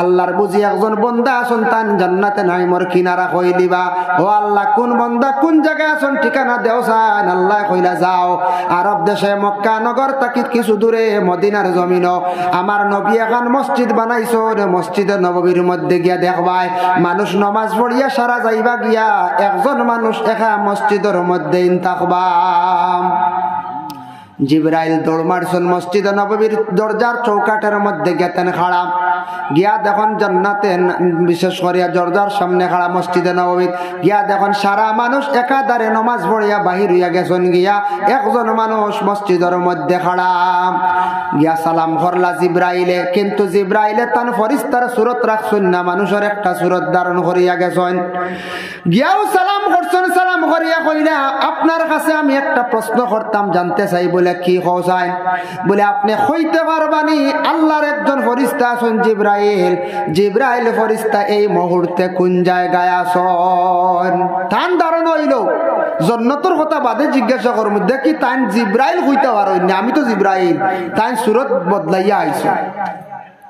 আল্লাহর বুঝি একজন বান্দা আছেন, তান জান্নাতে নাঈমের কিনারা কই দিবা। ও আল্লাহ, কোন বান্দা কোন জায়গায় আছেন ঠিকানা দেও চান। আল্লাহ কইলা, যাও আরব দেশে মক্কা নগর তাকি কিছু দূরে মদিনার জমিনও আমার নবী এখন মসজিদ বানাইছেন। মসজিদে নববীর মধ্যে গিয়া দেখবাই মানুষ নমাজ পড়িয়া সারা যাইবা গিয়া, একজন মানুষ একা মসজিদের মধ্যে থাকবা। জিবরাইল দৌড় মারছেন, মসজিদে নববীর দরজার চৌকাটের মধ্যে গেতেন খাড়া। গিয়া দেখুন জান্নাতে, বিশেষ করিয়া দরজার সামনে খাড়া মসজিদে নববীর, গিয়া দেখুন সারা মানুষ একাধারে নমাজ পড়িয়া বাহির হইয়া গেছেন। গিয়া একজন মানুষ মসজিদের মধ্যে খাড়া। গিয়া সালাম করলা জিবরাইলে, কিন্তু জিবরাইলে তান ফেরেশতার সুরত রাখছেন না, মানুষের একটা সুরত ধারণ করিয়া গেছেন। গিয়াও সালাম করছেন, সালাম করিয়া কইলা, আপনার কাছে আমি একটা প্রশ্ন করতাম, জানতে চাই। বলে কি চাই? বলে আপনি কইতে পারবানি আল্লাহর একজন ফেরেশতা আছেন জিবরাইল, জিবরাইল ফেরেশতা এই মুহূর্তে কোন জায়গায় আছেন? তান ধারণ হইল জান্নাতের কথা বাদে জিজ্ঞাসা করব, দেখি তান জিবরাইল কইতে পারেন না, আমি তো জিবরাইল। তাই সুরত বদলাইয়া আইছে।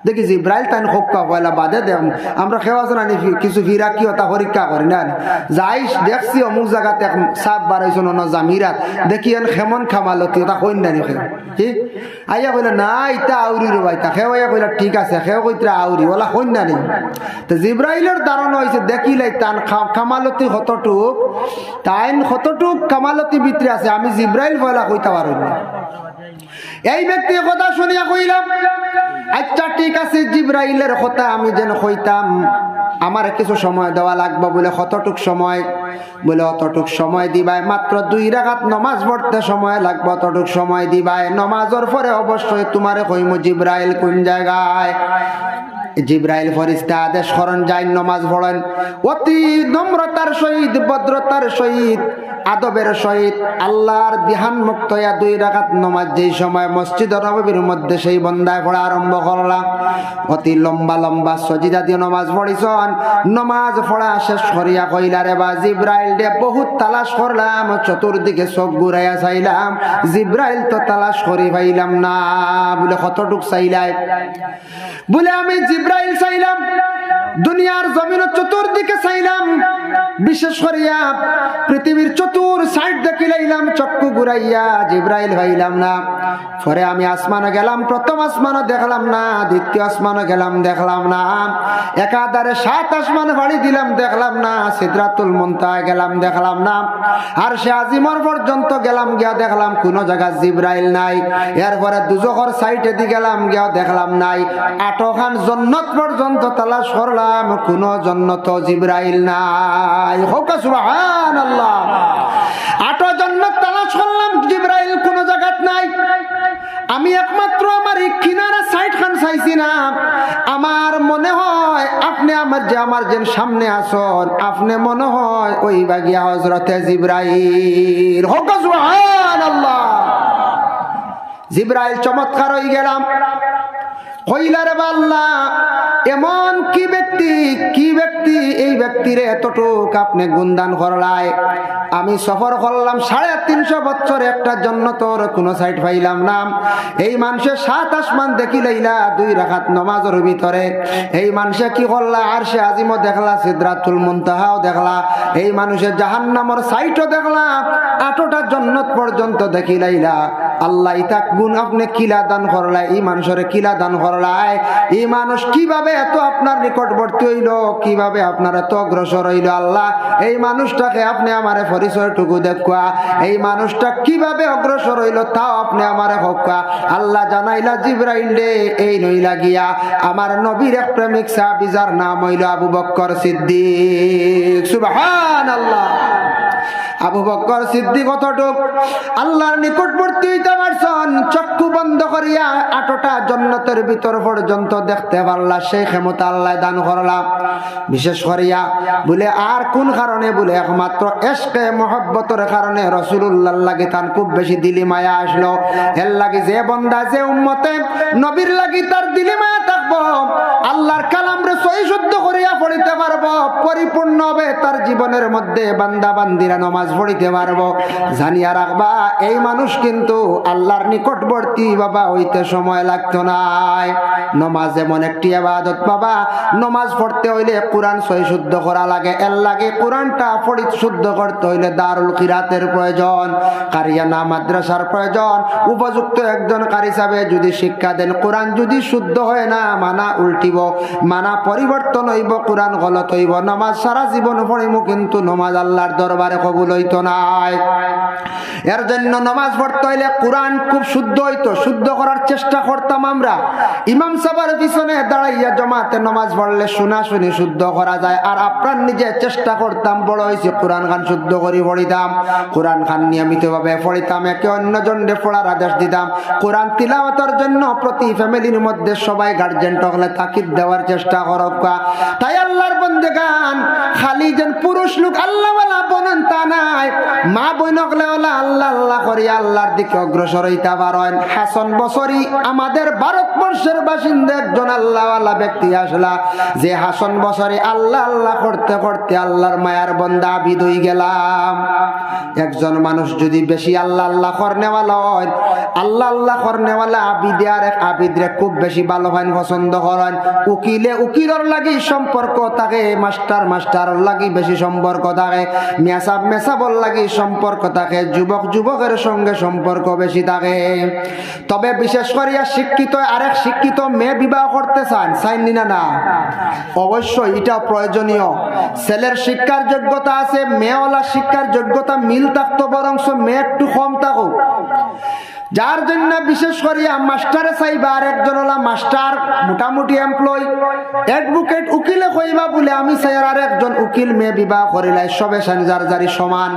দেখি জিব্রাইল তাই খোকা পয়লা বাদে দেখ আমরা খেওয়া আছে না কিছু ফিরা কি ওটা পরীক্ষা করি না যাই দেখছি অমুক জায়গাতে সাপ বাড়াইছো ন জামিরাত দেখি এন খেমন খামালতি ওটা কইন না কি আইয়া কইলা না ইটা আউরি রে ভাইতা খেও আইয়া কইলা ঠিক আছে খেও কইত্রা আউরি ওলা কইন না তো জিব্রাইলের ধারণা হয়েছে দেখিলাই তান খামালতি কতটুক তাইন কতটুক কামালতি ভিতরে আছে আমি জিব্রাইল পয়লা কইতে পারো না এই ব্যক্তি কথা শুনিয়া কইলাম আচ্ছা ঠিক আছে জিব্রাইলের কথা আমি যেন কইতাম আমার কিছু সময় দেওয়া লাগবে বলে কতটুক সময় বলে অতটুক সময় দিবাই মাত্র 2 রাকাত নামাজ পড়তে সময় লাগবে অতটুক সময় দিবাই নামাজের পরে অবশ্যই তোমারে কইমু জিব্রাইল কোন জায়গায় জিব্রাইল ফেরেশতা আদেশ করেন যাই নামাজ পড়েন অতি নম্রতার সহিত ভদ্রতার সহিত আদবের সহিত আল্লাহর ধ্যান মুক্ত হইয়া 2 রাকাত নামাজ যেই সময় মসজিদ নববীর মধ্যে সেই বন্দায় পড়া আরম্ভ করলাম অতি লম্বা লম্বা সজিদা দিয়ে নামাজ পড়িছন নামাজ পড়া শেষ করিয়া কইলা রে বা জিব্রাইল দে বহুত তালাশ করলাম চতুর্দিকে চোখ ঘুরাইয়া চাইলাম জিব্রাইল তো তালাশ করি পাইলাম না বলে কতটুক চাইলাই বলে আমি জিব্রাইল চাইলাম দুনিয়ার জমিন চতুর্দিকে চাইলাম বিশেষ করিয়া পৃথিবীর চতুর সাইড দেখিলাইলাম চক্ষু ঘুরাইয়া জিব্রাইল পাইলাম না পরে আমি আসমানে গেলাম প্রথম আসমানে দেখলাম না দ্বিতীয় আসমানে গেলাম দেখলাম না একাধারে 7 আসমানে বাড়ি দিলাম দেখলাম না সিদরাতুল মুনতাহা গেলাম দেখলাম না আর সে আজিমর পর্যন্ত গেলাম গিয়া দেখলাম কোন জায়গা জিব্রাইল নাই এরপরে দুজখর সাইডে দি গেলাম গিয়া দেখলাম নাই 8 খান জান্নাত পর্যন্ত তালাশ করলাম কোন জান্নাত জিব্রাইল নাই হোক সুবহানাল্লাহ 8 জান্নাত তালাশ করলাম জিব্রাইল কোন জায়গাত নাই আমি একমাত্র আমার কিনারা সাইড খান চাইছি না আমার মনে হয় আপনি আমার যে সামনে আসন আপনি মনে হয় ওই বাগিয়া হযরতে জিব্রাইল হোক সুবহানাল্লাহ জিব্রাইল চমৎকার হয়ে গেলাম কইলারে আল্লাহ এমন কি ব্যক্তি এই ব্যক্তিরে এতটুক আপনি গুণদান করলাই আমি সফর করলাম 350 বছর একটা জান্নাতের কোন সাইড পাইলাম না এই মানুষে 7 আসমান দেখি লইলা 2 রাকাত নামাজের ভিতরে এই মানুষে কি করলা আরশে আজিমও দেখলা সিদরাতুল মুনতাহাও দেখলা এই মানুষে জাহান্নামের সাইডও দেখলা 8টা জান্নাত পর্যন্ত দেখি লইলা আল্লাহ ইতা গুণ আপনি কিলা দান করলাই এই মানুষের কিলা দান করলাই এই মানুষ কিভাবে এত আপনার নিকটবর্তী হইল কিভাবে আপনার এত অগ্রসর হইল আল্লাহ এই মানুষটাকে আপনি আমারে পরিচয়টুকু দেখা এই মানুষটা কিভাবে অগ্রসর হইল তাও আপনি আমারে হকা আল্লাহ জানাইলা জিব্রাইল রে এই নইলা গিয়া আমার নবীর এক প্রেমিক সাহাবী যার নাম হইল আবু বকর সিদ্দিক সুবহানাল্লাহ আবু বকর সিদ্দিক কতটুক আল্লাহর নিকটবর্তী হইতে পারছেন চক্ষু বন্ধ করিয়া 8টা জান্নাতের ভিতর পর্যন্ত দেখতে পারলা সেই ক্ষমতা আল্লাহ দান করলাম বিশেষ করিয়া বলে আর কোন কারণে বলে একমাত্র ইশকে মহব্বতের কারণে রাসূলুল্লাহর লাগি তার খুব বেশি দিলি মায়া আসলো এর লাগি যে বান্দা যে উম্মতে নবীর লাগি তার দিলি মায়া থাকবো আল্লাহর কালামরে সহি শুদ্ধ করিয়া পড়িতে পারবো পরিপূর্ণ হবে তার জীবনের মধ্যে বান্দা বান্দিরা নামাজ পড়িতে পারবো জানিয়া রাখবা এই মানুষ কিন্তু আল্লাহর নিকটবর্তী বাবা হইতে সময় লাগতো না নামাজ এমন একটি ইবাদত বাবা নামাজ পড়তে হইলে কোরআন সহি শুদ্ধ করা লাগে এর লাগে কোরআনটা পড়ি শুদ্ধ করতে হইলে দারুল কিরাতের প্রয়োজন কারিয়ানা মাদ্রাসার প্রয়োজন উপযুক্ত একজন কারি সাহেব যদি শিক্ষা দেন কোরআন যদি শুদ্ধ হয় না মানা উল্টিব মানা পরিবর্তন হইব কোরআন গলত হইব নামাজ সারা জীবন পড়িব কিন্তু নামাজ আল্লাহর দরবারে কবুল হইতো না এর জন্য নামাজ পড়তে হইলে কোরআন খুব শুদ্ধ হইতো শুদ্ধ করার চেষ্টা করতাম আমরা ইমাম সাহেবের পিছনে দাঁড়াইয়া জামাতে নামাজ পড়লে শোনাশুনি শুদ্ধ করা যায় আর আপনার নিজে চেষ্টা করতাম বড় হইছে কোরআন খান শুদ্ধ করে পড়িতাম কোরআন খান নিয়মিতভাবে পড়িতাম একে অন্যজনকে পড়ার আদেশ দিতাম কোরআন তিলাওয়াতের জন্য প্রতি ফ্যামিলির মধ্যে সবাই গার্জেন টকলে তাকিদ দেওয়ার চেষ্টা করক কা। তাই আল্লাহর বন্দেগান খালি যেন পুরুষ লোক আল্লাহ ওয়ালা বনেন তা নাই, মা বইনকলে ওলা আল্লাহ আল্লাহ করি আল্লাহর দিকে অগ্রসর হইতে পারেন। হাসান বসরি আমাদের ভারতবর্ষের বাসিন্দা একজন আল্লাহওয়ালা ব্যক্তি আসলা, যে হাসান বসরি আল্লাহ আল্লাহ করতে করতে আল্লাহর মায়ার বন্দা আবিদ হয়ে গেলাম। একজন মানুষ যদি বেশি আল্লাহ আল্লাহ করনেওয়ালা হয়, আল্লাহ আল্লাহ করনেওয়ালা আবিদে আর এক আবিদরে খুব বেশি ভালো হয়, পছন্দ করেন। উকিলে উকিলর লাগি সম্পর্ক থাকে, মাস্টার মাস্টারর লাগি বেশি সম্পর্ক থাকে, মেসাব মেসাবর লাগি সম্পর্ক থাকে, যুবক যুবকের সঙ্গে সম্পর্ক বেশি থাকে। তবে বিশেষ করিয়া শিক্ষিত আরেক শিক্ষিত মেয়ে বিবাহ করতে চান, চাইনি না? না, অবশ্যই এটা প্রয়োজনীয়। ছেলের শিক্ষার যোগ্যতা আছে, মেয়েওয়ালা শিক্ষার যোগ্যতা মিল থাকতো, বরং মেয়ে একটু কম থাকুক। যার জন্য বিশেষ করিয়া মাস্টারে চাইবা আর একজন হলা মাস্টার মোটামুটি এমপ্লয়, অ্যাডভোকেট উকিলে কইবা বলে আমি চাই আর একজন উকিল মেয়ে বিবাহ করিলাই, সবে যার যারি সমান।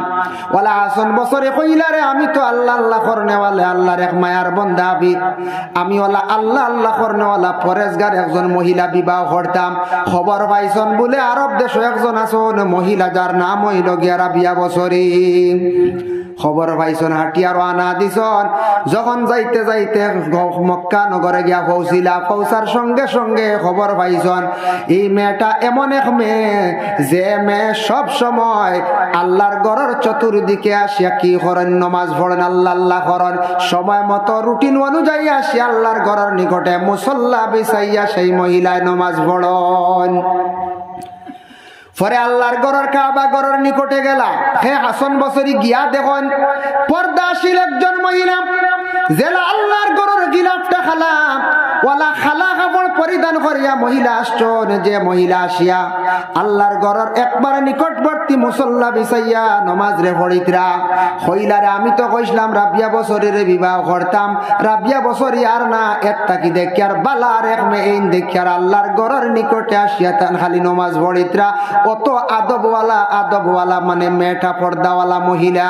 ওলা হাসান বছরে কইলারে আমি তো আল্লাহ আল্লাহ করনেওয়ালা আল্লাহর এক মায়ার বন্দা আবিদ, আমি ওলা আল্লাহ আল্লাহ করনেওয়ালা পরেশগার একজন মহিলা বিবাহ করতাম। খবর পাইছন বলে আরব দেশ একজন আছেন মহিলা, যার নাম হইল গিয়া রাবিয়া বছরী। খবর পাইছন হাটিয়া রানা দিছন, যখন যাইতে যাইতে মক্কা নগরে গিয়া পৌঁছিলা, পৌঁছার সঙ্গে সঙ্গে খবর পাইছন এই মেয়েটা এমন এক মেয়ে, যে মেয়ে সব সময় আল্লাহর ঘরের চতুর্দিকে আসিয়া কি করেন, নমাজ পড়েন, আল্লাহ আল্লাহ করেন, সময় মতো রুটিন অনুযায়ী আসি আল্লাহর ঘরের নিকটে মুসল্লা বিছাইয়া সেই মহিলায় নমাজ পড়েন। পরে আল্লাহর ঘরের কাবা ঘরের নিকটে গেলা, হে হাসান বসরি গিয়া দেখুন পর্দাশীল একজন মহিলা, জেলা আল্লাহর ঘরের গিলাফটা খালা ওয়ালা খালা কাপড় পরিধান করিয়া মহিলা আসছেন। যে মহিলা আসিয়া আল্লাহর ঘরের একবার নিকটবর্তী মুসল্লা বিছাইয়া নমাজ রে পড়িতরা, হইলারে আমি তো কইছিলাম রাবিয়া বছরের বিবাহ করতাম, রাবিয়া বছরই আর না, এর তাকি দেখি আর বালার এক মেয়ে দেখি আর আল্লাহর ঘরের নিকটে আসিয়া তান খালি নমাজ পড়িতরা। কত আদবওয়ালা মানে মেয়েটা পর্দাওয়ালা মহিলা।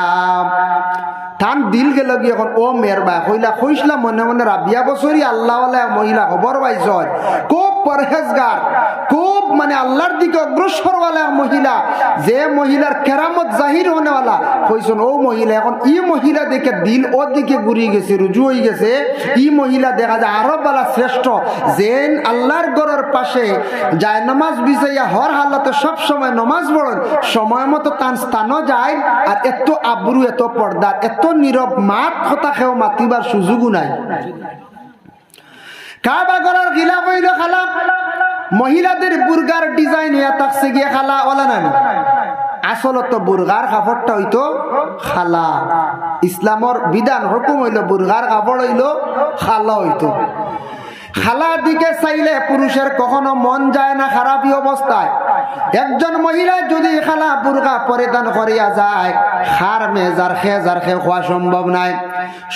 তান দিল গেল গিয়ে এখন ও মেয়ের বা কইলা কইসলাম মনে মনে রাবিয়া বছরই আল্লাহওয়ালা মহিলা খবর পাইছ, খুব পরহেজগার, খুব মানে আল্লাহর দিকে অগ্রসরওয়ালা মহিলা, যে মহিলার কেরামত জাহির হনেওয়ালা কইছেন ও মহিলা। এখন ই মহিলা দেখে দিল ওর দিকে ঘুরিয়ে গেছে, রুজু হয়ে গেছে। ই মহিলা দেখা যায় আরবওয়ালা শ্রেষ্ঠ, যেন আল্লাহর ঘরের পাশে যায় নামাজ বিছাইয়া হর হালতে সব সময় নমাজ পড়েন, সময় মতো তান স্থানও যায়। আর এত আবরু, এত পর্দার, এত নীরব, মাত কথা খেয়েও মাতিবার সুযোগও নাই। কাবা ঘরের গিলাফ হইল খালা, মহিলাদের বুর্গার ডিজাইন হইয়া থাকছে গিয়ে খালা ওলা না, আসলত বুর্গার কাপড়টা হইতো খালা। ইসলামর বিধান হুকুম হইল বুর্গার কাপড় হইল খালা হইতো। খালার দিকে চাইলে পুরুষের কখনো মন যায় না খারাপই অবস্থায়। একজন মহিলা যদি খালা বুরকা পরিধান করিয়া যায়, খার মেজার খেজার খে হওয়া সম্ভব নাই।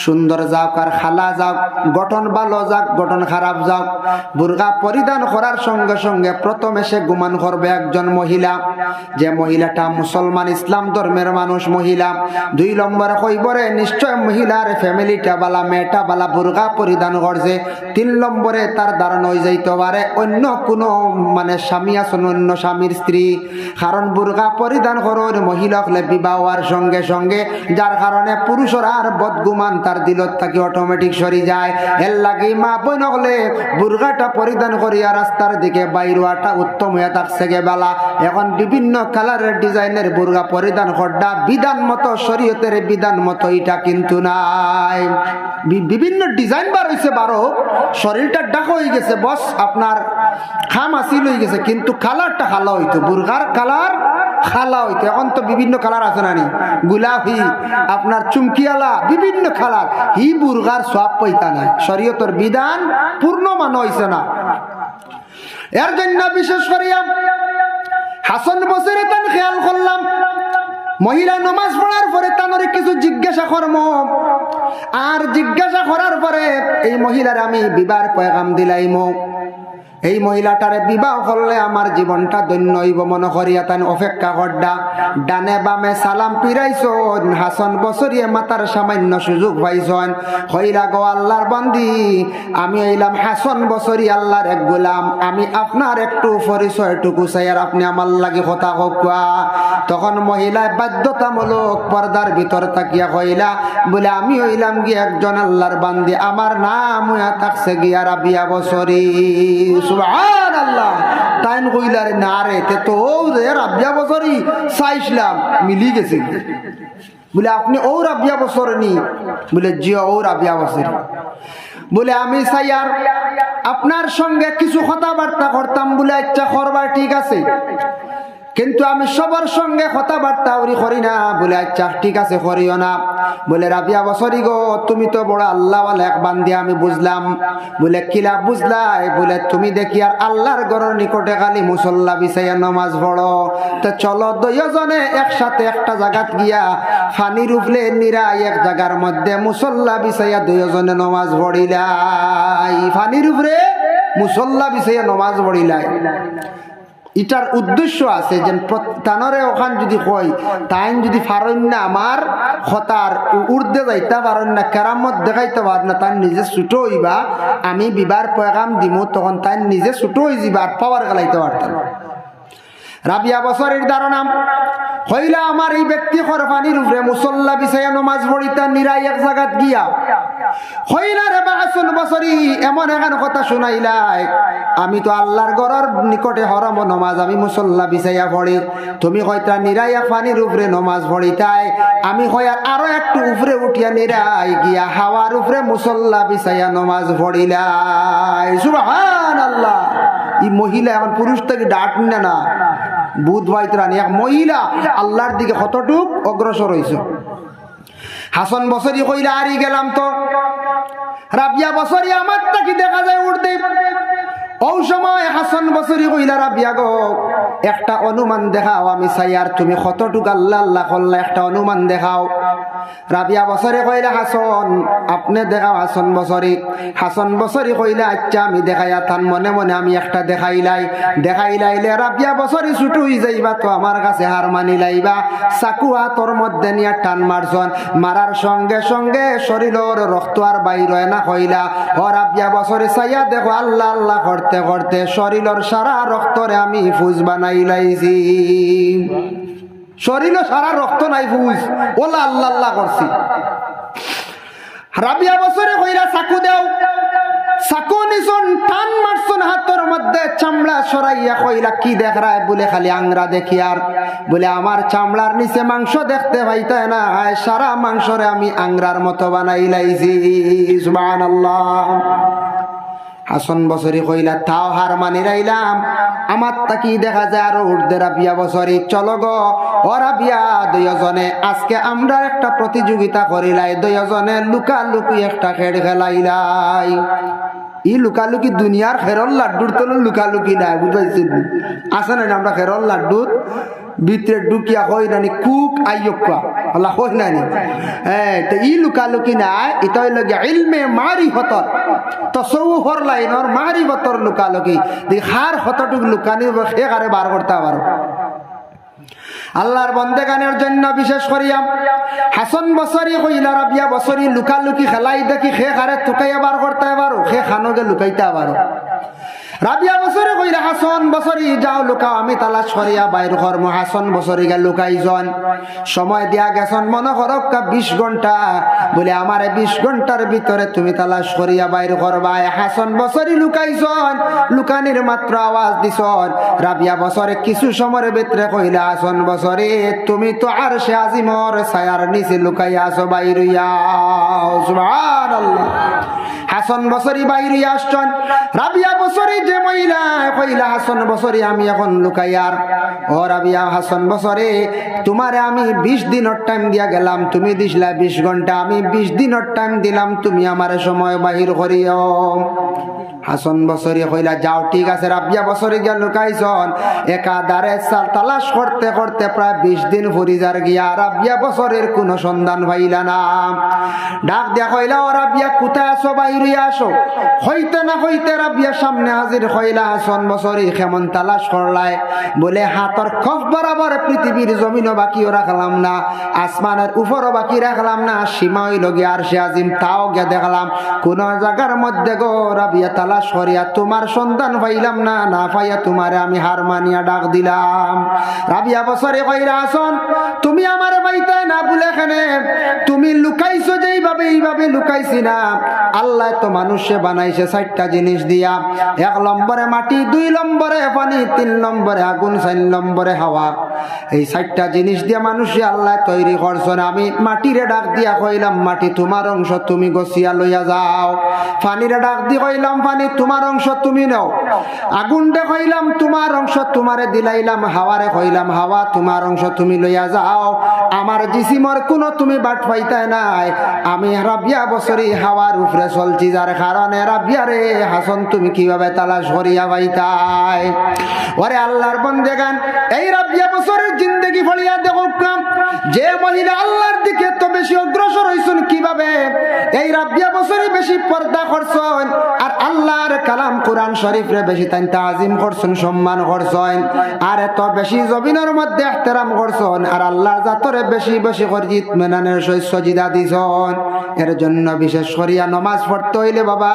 সুন্দর যাক আর খালা যাক, গঠন ভালো যাক, গঠন খারাপ যাক, বুরকা পরিধান করার সঙ্গে সঙ্গে প্রথমে সে গুমান করবে একজন মহিলা, যে মহিলাটা মুসলমান ইসলাম ধর্মের মানুষ মহিলা। 2 নম্বরে কইবরে নিশ্চয় মহিলার ফ্যামিলিটা বালা, মেয়েটা বালা বুরকা পরিধান করছে। 3 নম্বরে তার ধারণা হয়ে যাইতে পারে অন্য কোনো মানে স্বামী আছেন, অন্য স্বামীর স্ত্রী। কারণ বুরকা পরিধান করার মহিলা হলে বিবাহ হওয়ার সঙ্গে সঙ্গে, যার কারণে পুরুষরা আর বদগুমান তার দিলত থাকি অটোমেটিক সরি যায়। এর লাগি মা বই নহলে বুরকাটা পরিধান করিয়া রাস্তার দিকে বাইর হওয়াটা উত্তম হয়ে থাকছে গে বেলা। এখন বিভিন্ন কালারের ডিজাইনের বুরকা পরিধান করা বিধান মতো, শরীয়তের বিধান মতো এটা কিন্তু নাই। বিভিন্ন ডিজাইন বার হয়েছে, বারো শরীরটা ডাকা হয়ে গেছে, বস আপনার খাম আসিল হয়ে গেছে, কিন্তু কালারটা খালা হইতো, বুরগার কালার খালা হইতো। এখন তো বিভিন্ন কালার আছে নানি, গোলাপি, আপনার চুমকিয়ালা, বিভিন্ন কালার। হি বুরগার সব পৈতা নাই, শরীয়তের বিধান পূর্ণ মানো হইছে না। এর জন্য বিশেষ করিয়া হাসান বসরি তান খেয়াল করলাম, মহিলা নমাজ পড়ার পরে তানরে কিছু জিজ্ঞাসা করম, আর জিজ্ঞাসা করার পরে এই মহিলার আমি বিবাহ পয়গাম দিলাইম। এই মহিলাটারে বিবাহ করলে আমার জীবনটা ধন্য হইব মনে করিয়া তাই অপেক্ষা করডা। ডানে বামে সালাম পিরাইছন, হাসন বছরিয়ে মাতার সামান্য সুযোগ পাইছন। হইলা গো আল্লাহর বান্দি, আমি হইলাম হাসন বছরি আল্লাহর এক গোলাম, আমি আপনার একটু পরিচয়টুকু চাই আর আপনি আমার লাগে কথা হোকা। তখন মহিলায় বাধ্যতামূলক পর্দার ভিতর তাকিয়া কইলা বলে আমি হইলাম গিয়ে একজন আল্লাহর বান্দি, আমার নাম হইয়া থাকছে গিয়া রাবিয়া বছরি। সুবহানাল্লাহ। তাইন কইলার না রে তে তো রে রাবিয়া বছরি চাইছিলাম মিলি গেছে। বলে আপনি ও রাবিয়া বছর নি? বলে জি ও রাবিয়া বছর। বলে আমি চাই আর আপনার সঙ্গে কিছু কথাবার্তা করতাম। বলে আচ্ছা করবা, ঠিক আছে, কিন্তু আমি সবার সঙ্গে কথাবার্তা করি না। বলে আচ্ছা ঠিক আছে করিও না। বলে রাবিয়া বছরি গো, তুমি তো বড় আল্লাহওয়ালা এক বান্দি, আমি বুঝলাম। বলে কিলা বুঝলাই? বলে তুমি দেখি আর আল্লাহর ঘরের নিকটে খালি মুসল্লা বিছাইয়া নমাজ পড়ো, তো চলো দুইজনে একসাথে একটা জায়গাত গিয়া ফানির উপলে নিরাই এক জায়গার মধ্যে মুসল্লা বিছাইয়া দুইজনে নমাজ পড়িলাই। ফানির উপরে মুসল্লা বিছাইয়া নমাজ পড়িলাই। এটার উদ্দেশ্য আছে যে তানরে ওখান যদি কই তাই যদি পারেন না আমার হতার উর্দে যাইতে পারেন না, কেরামত দেখাইতে পারেন না, তাই নিজে ছুটো হইবা, আমি বিবার পয়গাম দিমু, তখন তাই নিজে ছুটো হয়ে যাবা আর পাওয়ার গেলাইতে পারতেন। রাবিয়া বছরের ধারণা হইলা আমার এই ব্যক্তি খরফানির উপরে মুসল্লা বিছাইয়া নমাজ পড়িতা নিরাই এক জায়গাত গিয়া হইলা রে হাসান বছরি এমন এখন কথা শুনাইলাই, আমি তো আল্লাহর ঘরের নিকটে হরম নমাজ আমি মুসল্লা বিছাইয়া পড়ি, তুমি হয়তা নিরাই এক পানির উপরে নমাজ পড়িতাই, আমি হইয়া আরো একটু উপরে উঠিয়া নিরাই গিয়া হাওয়ার উপরে মুসল্লা বিছাইয়া নমাজ পড়িলাই। সুবহানাল্লাহ। এই মহিলা এখন পুরুষ থেকে ডাক না বুধ ভাইতরানি, এক মহিলা আল্লাহর দিকে কতটুক অগ্রসর হইছে। হাসান বছরি কইলা আরি গেলাম তো রাবিয়া বছরি আমার তাকি দেখা যায় উঠতে। ও সময় হাসান বছরি কইলা রাবিয়া গো একটা অনুমান দেখাও, আমি চাই আর তুমি কতটুক আল্লাহ আল্লাহ করলা একটা অনুমান দেখাও। রাবিয়া বছরে কইলা হাসান আপনি দেখাও। হাসান বছরি কইলা আচ্ছা আমি দেখাইয়া থান, মনে মনে আমি একটা দেখাইলাইলে রাবিয়া বছরি ছুটু হয়ে যাইবা, তো আমার কাছে হার মানি লাইবা, চাকু হাতর মধ্যে নিয়ে টান মারছন, মারার সঙ্গে সঙ্গে শরীরের রক্ত আর বাইর হয় না। কইলা ও রাবিয়া বছরে চাইয়া দেখো আল্লাহ আল্লাহ করতে করতে শরীরের সারা রক্তরে আমি ফুজ বানাই লাইছি, শরীরে সারা রক্ত নাই ফুজ, ওলা আল্লাহ আল্লাহ করছি। রাবিয়া বছরে কইরা চাকু দেও, চাকু নিছন টান মারছন হাতর মধ্যে, চামড়া সরাইয়া কইলা কি দেখ রায়? বলে খালি আংরা দেখি আর। বলে আমার চামড়ার নিচে মাংস দেখতে পাইতাই না, সারা মাংসরে আমি আংরার মতো বানাই লাইছি। সুবহানাল্লাহ। হাসান বছরি কইলা তাও হার মানি রাইলাম, আমার তাকি দেখা যায় আরো উর্ধে। রাবিয়া বছরি চলো গো ও রাবিয়া, দুইজনে আজকে আমরা একটা প্রতিযোগিতা করিলাই, দুইজনে লুকালুকি একটা খেড় খেলাইলাই। ই লুকালুকি দুনিয়ার খেরল লাড্ডুর তো লুকালুকি নাই, বুঝাইছেন? আছে না আমরা খেরল লাড্ডুর ভিতরে ঢুকিয়া হই নানি কুক আইয়ুকা আল্লাহ হই নানি, হ্যাঁ তো ই লুকালুকি নাই, এটা হইল ইলমে মারিফতর তাসাউফর লাইনর মারিফতর লুকালুকি। দেখ হার কতটুক লুকানি সে কারে বার করতে পারো। আল্লাহর বন্দেগানের জন্য বিশেষ করিয়া হাসান বছরি কইলা রাবিয়া বছরি লুকালুকি খেলাই দেখি সে কারে তুকাইয়া বার করতে পারো, সে খানোকে লুকাইতে পারো। রাবিয়া বছরে কইরা হাসান বছরি যাও লুকাও, আমি তালাশ করিয়া বাইর কর্ম। হাসান বছরি গা লুকাইজন, সময় দিয়া গেছন মনে করো 20 ঘন্টা। বলে আমার 20 ঘন্টার ভিতরে তুমি তালাশ করিয়া বাইর করবা। হাসান বছরি লুকাইজন, লুকানির মাত্র আওয়াজ দিছন। রাবিয়া বছরে কিছু সময়ের ভিতরে কইলা হাসান বছরি তুমি তো আরশে আজিমর ছায়ার নিচে লুকাইয়া আছো, বাইর হইয়া। সুবহানাল্লাহ। হাসান বছরি বাইর হইয়া আসছেন। রাবিয়া বছরি যে মহিলা কইলা হাসান বছরে আমি এখন লুকাইয়ার, ও রাবিয়া হাসান বছরে তোমারে আমি 20 দিনের টাইম দিয়া গেলাম, তুমি দিছলা 20 ঘন্টা, আমি 20 দিনের টাইম দিলাম, তুমি আমার সময় বাহির করিও। হাসান বছরে কইলা যাও ঠিক আছে। রাবিয়া বছরে গিয়া লুকাইছন, একাধারে তালাশ করতে করতে প্রায় 20 দিন ফরিজার গিয়া রাবিয়া বছরের কোনো সন্ধান পাইলা না। ডাক দিয়া কইলা ও রাবিয়া কোথায় আছো, বাইরে আসো। হইতে না হইতে রাবিয়া সামনে হাজির হইলা। হাসান বছরে কেমন তালাশ করলাই, বলে হাতর কফ বরাবর পৃথিবীর জমিনও বাকিও রাখলাম না, আসমানের উপরও বাকি রাখলাম না, সীমা হইল গিয়া আরশে আজিম, তাও গিয়া দেখলাম কোন জায়গার মধ্যে গো রাবিয়া তালাশ করিয়া তোমার সন্ধান পাইলাম না, না পাইয়া তোমারে আমি হার মানিয়া ডাক দিলাম। রাবিয়া বছরে কইরা আসন তুমি আমারে পাইতে না বলে এখানে তুমি লুকাইছো যেইভাবে এইভাবে লুকাইছি না। আল্লাহ তো মানুষে বানাইছে 4টা জিনিস দিয়া, 1 নম্বরে মাটি, 2 নম্বরে পানি, 3 নম্বরে আগুন, 4 নম্বরে হাওয়া। এই 4টা জিনিস দিয়া মানুষে আল্লাহ তৈরি করছেন। আমি মাটিরে ডাক দিয়া কইলাম মাটি তোমার অংশ তুমি গছিয়া লইয়া যাও। পানিরে ডাক দি কইলাম পানি তোমার অংশ তুমি নাও। আগুনরে কইলাম তোমার অংশ তোমারে দিলাইলাম। হাওয়ারে কইলাম হাওয়া তোমার অংশ তুমি লইয়া যাও। আমার জিসিমর কোনো তুমি বাট পাইতাই নাই। আমি রাবিয়া বছরই হাওয়ার উপরে চলছি, যার কারণে রাবিয়া রে হাসান তুমি কিভাবে তালাশ করিয়া পাইতাই। ওরে আল্লাহর বন্দেগান, এই রাবিয়া বছরের জিন্দেগি ফলিয়া দেখো কাম, যে মহিলা আল্লাহর দিকে তো বেশি অগ্রসর হইছেন কিভাবে, এই রাবিয়া বছরই বেশি পর্দা করছেন, আর আল্লাহর কালাম কোরআন শরীফরে বেশি তাই তাজিম করছেন, সম্মান করছেন, আর এত বেশি জমিনের মধ্যে ইহতেরাম করছেন, আর আল্লাহর জাতরে বেশি বেশি করে ইতমিনানের সহিত সজিদা দিছেন। এর জন্য বিশেষ করিয়া নমাজ পড়তে হইলে বাবা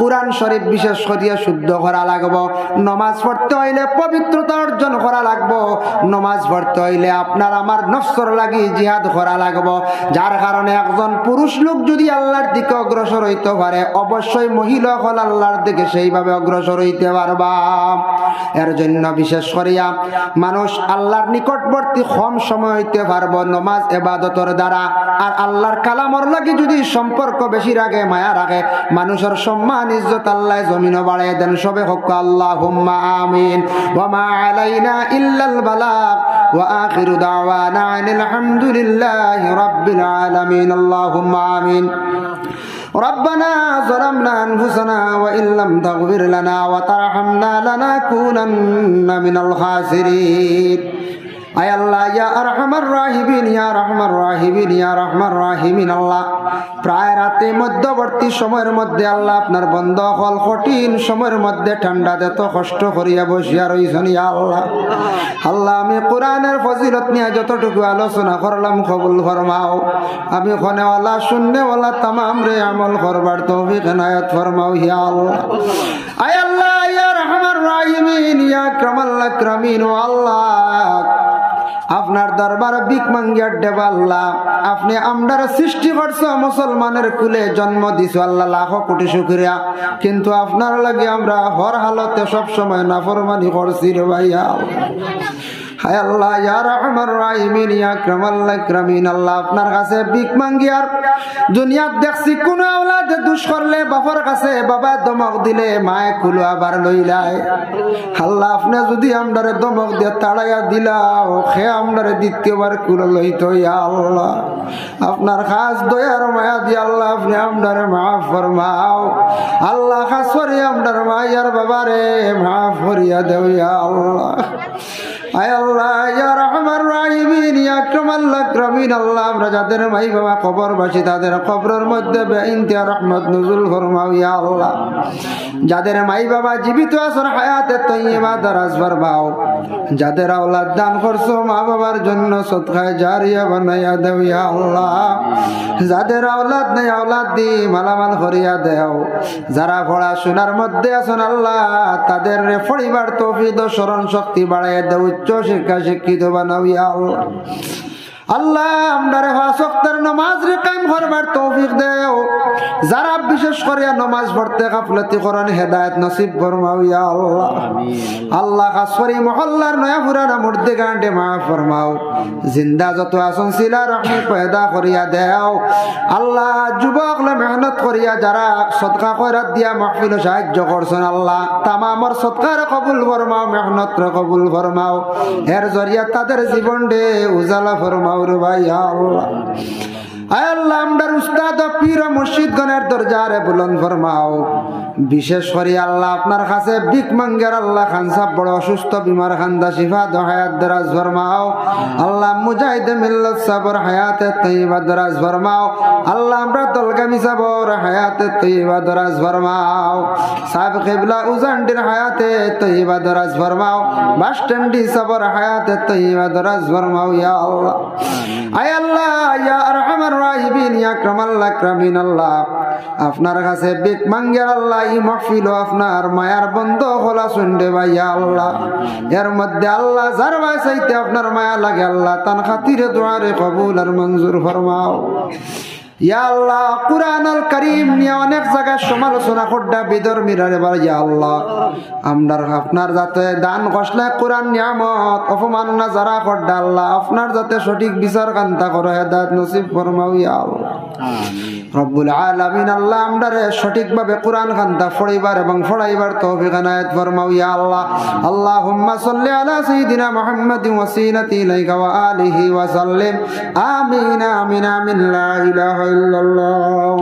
কোরআন শরীফ বিশেষ করিয়া শুদ্ধ করা লাগবো। নমাজ পড়তে হইলে পবিত্রতা অর্জন করা লাগবো। নমাজ পড়তে হইলে আপনার আমার নফসর লাগি জিহাদ করা লাগবো। যার কারণে একজন পুরুষ লোক যদি আল্লাহর দিকে অগ্রসর হইতে পারে, অবশ্যই মহিলা হল আল্লাহর দিকে সেইভাবে অগ্রসর হইতে পারবা। এর জন্য বিশেষ করিয়া মানুষ আল্লাহর নিকটবর্তী কম সময় হইতে পারবো নমাজ ইবাদতের দ্বারা। আর আল্লাহর কালামর লাগি যদি সম্পর্ক বেশি রাখে, মায়া রাখে, মানুষের সম্মান ইজ্জত আল্লাহ জমিনও বাড়ায় দেন। সবে হোক আল্লাহুম্মা আমিন। ওয়া মা আলাইনা ইল্লাল বালাগ ওয়া আখিরু দাওয়ানা আনিল হামদুলিল্লাহি রাব্বিল আলামিন। আল্লাহুম্মা আমিন। ربنا ظلمنا أنفسنا وإن لم تغفر لنا وترحمنا لنكونن من الخاسرين। আয় আল্লাহ ইয়া আরহামার রাহিমিন, ইয়া রহমান রাহিমিন, ইয়া রহমান রাহিমিন। আল্লাহ প্রায় রাতে মধ্যবর্তী সময়ের মধ্যে আল্লাহ আপনার বন্ধ হল কঠিন সময়ের মধ্যে ঠান্ডাতে তো কষ্ট করিয়া বসিয়া রইছেন। ইয়া আল্লাহ, আল্লাহ আমি কোরআনের ফজিলত নিয়ে যতটুকু আলোচনা করলাম কবুল ফরমাও। আমি খনেওয়ালা শূন্যওয়ালা তামাম রে আমল করবার তৌফিক এনায়েত ফরমাও। ইয়া আল্লাহ, আয় আল্লাহ ইয়া রহমান রাহিমিন, ইয়া আকরামাল আকরামিন। ও আল্লাহ আপনার দরবার বিক মাঙ্গিয়ার দেবা আল্লাহ, আপনি আমরা সৃষ্টি করছো, মুসলমানের কুলে জন্ম দিছো আল্লাহ, লাখো কোটি শুকরিয়া। কিন্তু আপনার লাগে আমরা হর হালতে সব সময় নাফরমানি করছি রে ভাইয়া। হায় আল্লাহ ইয়া রহমান রাহিমিন, ইয়া আকরামাল আকরামিন। আল্লাহ আপনার কাছে ভিক মাঙ্গিয়ার দুনিয়াত দেখছি কোন আওলাদে দুষ করলে বাবার কাছে বাবা দমক দিলে মায়ে কুলো আবার লইলায়। আল্লাহ আপনি যদি আমরারে দমক দিয়ে তাড়াইয়া দিলাও, সে আমরারে দ্বিতীয়বার কুলো লইতো। ইয়া আল্লাহ আপনার খাস দয়ার মায়া দিয়ে আল্লাহ আপনি আমরারে মাফ ফরমাও। আল্লাহ খাস করে আমরার মায়ার বাবারে মাফ করিয়া দেও। ইয়া আল্লাহ, আয় আল্লাহ ইয়া রহমান রাহিমিন, ইয়া আকরামাল আকরামিন। আল্লাহ আমরা যাদের মাই বাবা কবরবাসী তাদের কবরের মধ্যে বেইনতিয়া রহমত নজুল ফরমাও। ইয়া আল্লাহ যাদের মাই বাবা জীবিত আছেন হায়াতে তাইয়্যিবা দারাজ ফরমাও। যাদের আওলাদ দান করছো মা বাবার জন্য সদকায়ে জারিয়া বানাইয়া দাও। ইয়া আল্লাহ যাদের আওলাদ নাই আওলাদ দি মালামাল করিয়া দাও। যারা পড়াশোনার মধ্যে আছেন আল্লাহ তাদের পরিবার তৌফিক ও স্মরণ শক্তি বাড়াইয়া দাও, উচ্চ শিক্ষা শিক্ষিত বানাও। ইয়া আল্লাহ আল্লাহ আমরারে পাঁচ ওয়াক্তের নামাজ রে কায়েম করবার তৌফিক দেও। যারা বিশেষ করে নামাজ পড়তে গাফলতি করেন হেদায়েত নসিব ফরমাও ইয়া আল্লাহ। আল্লাহ খাসরি মহল্লার নয়া পুরানা মুর্দে গান্ডে মাফ ফরমাও। জিন্দা যত আছেন সিলা রহমত পয়দা করিয়া দেও। আল্লাহ যুবকলে মেহনত করিয়া যারা সদকা খয়রাত দিয়া মাহফিল সাহায্য করছেন আল্লাহ তামামর সদকার কবুল ফরমাও, মেহনত কবুল ফরমাও। এর জরিয়া তাদের জীবন দে উজালা ফরমাও রে ভাই আল্লাহ। আয় আল্লাহ আমরার উস্তাদ ও পীর ও মুর্শিদগণের দরজারে বুলন্দ ফরমাও। বিশেষ করে আল্লাহ আপনার কাছে ভিক মাঙ্গের আল্লাহ খান সাহেব বড় অসুস্থ বিমার খান্দা শিফা দ হায়াত দরাজ ফরমাও। আল্লাহ মুজাহিদ মিল্লাত সাবর হায়াতে তৈবা দরাজ ফরমাও। আল্লাহ আমরা দলগামী সাবর হায়াতে তৈবা দরাজ ফরমাও। সাহেব কিবলা উজান্ডির হায়াতে তৈবা দরাজ ফরমাও। বাসস্ট্যান্ডি সাবর হায়াতে তৈবা দরাজ ফরমাও ইয়া আল্লাহ। আয় আল্লাহ ইয়া আরহামার রাহিমিন ইয়া আকরামাল আকরামিন আল্লাহ আপনার কাছে ভিক মাঙ্গের আল্লাহ এই মাহফিল আপনার মায়ার বন্ধ খোলা শুনবে ভাইয়া আল্লাহ। এর মধ্যে আল্লাহ যার ভাই চাইতে আপনার মায়া লাগে আল্লাহ তান খাতিরে দোয়ারে কবুল আর মঞ্জুর ফরমাও ইয়া আল্লাহ। কুরআনুল কারীম নিয়ে অনেক জায়গায় সমালোচনা করডা বিধর্মীরা রে ইয়া আল্লাহ আমরার আপনার যাতে দান কষলে কোরআন নিয়ামত অপমাননা যারা করডা আল্লাহ আপনার যাতে সঠিক বিচার কান্তা করে হেদায়েত নসিব ফরমাও ইয়া আল্লাহ। রব্বুল আলামিন আল্লাহ আমরারে সঠিকভাবে কোরআন কান্তা পড়িবার এবং পড়াইবার তৌফিক এনায়েত ফরমাও ইয়া আল্লাহ। আল্লাহুম্মা সাল্লি আলা সাইয়্যিদিনা মুহাম্মাদিন ওয়াসিলাতি ইলাইকা ওয়া আলিহি ওয়া সাল্লিম। আমিন আমিন আমিন লা ইলাহা ইল্লাল্লাহ।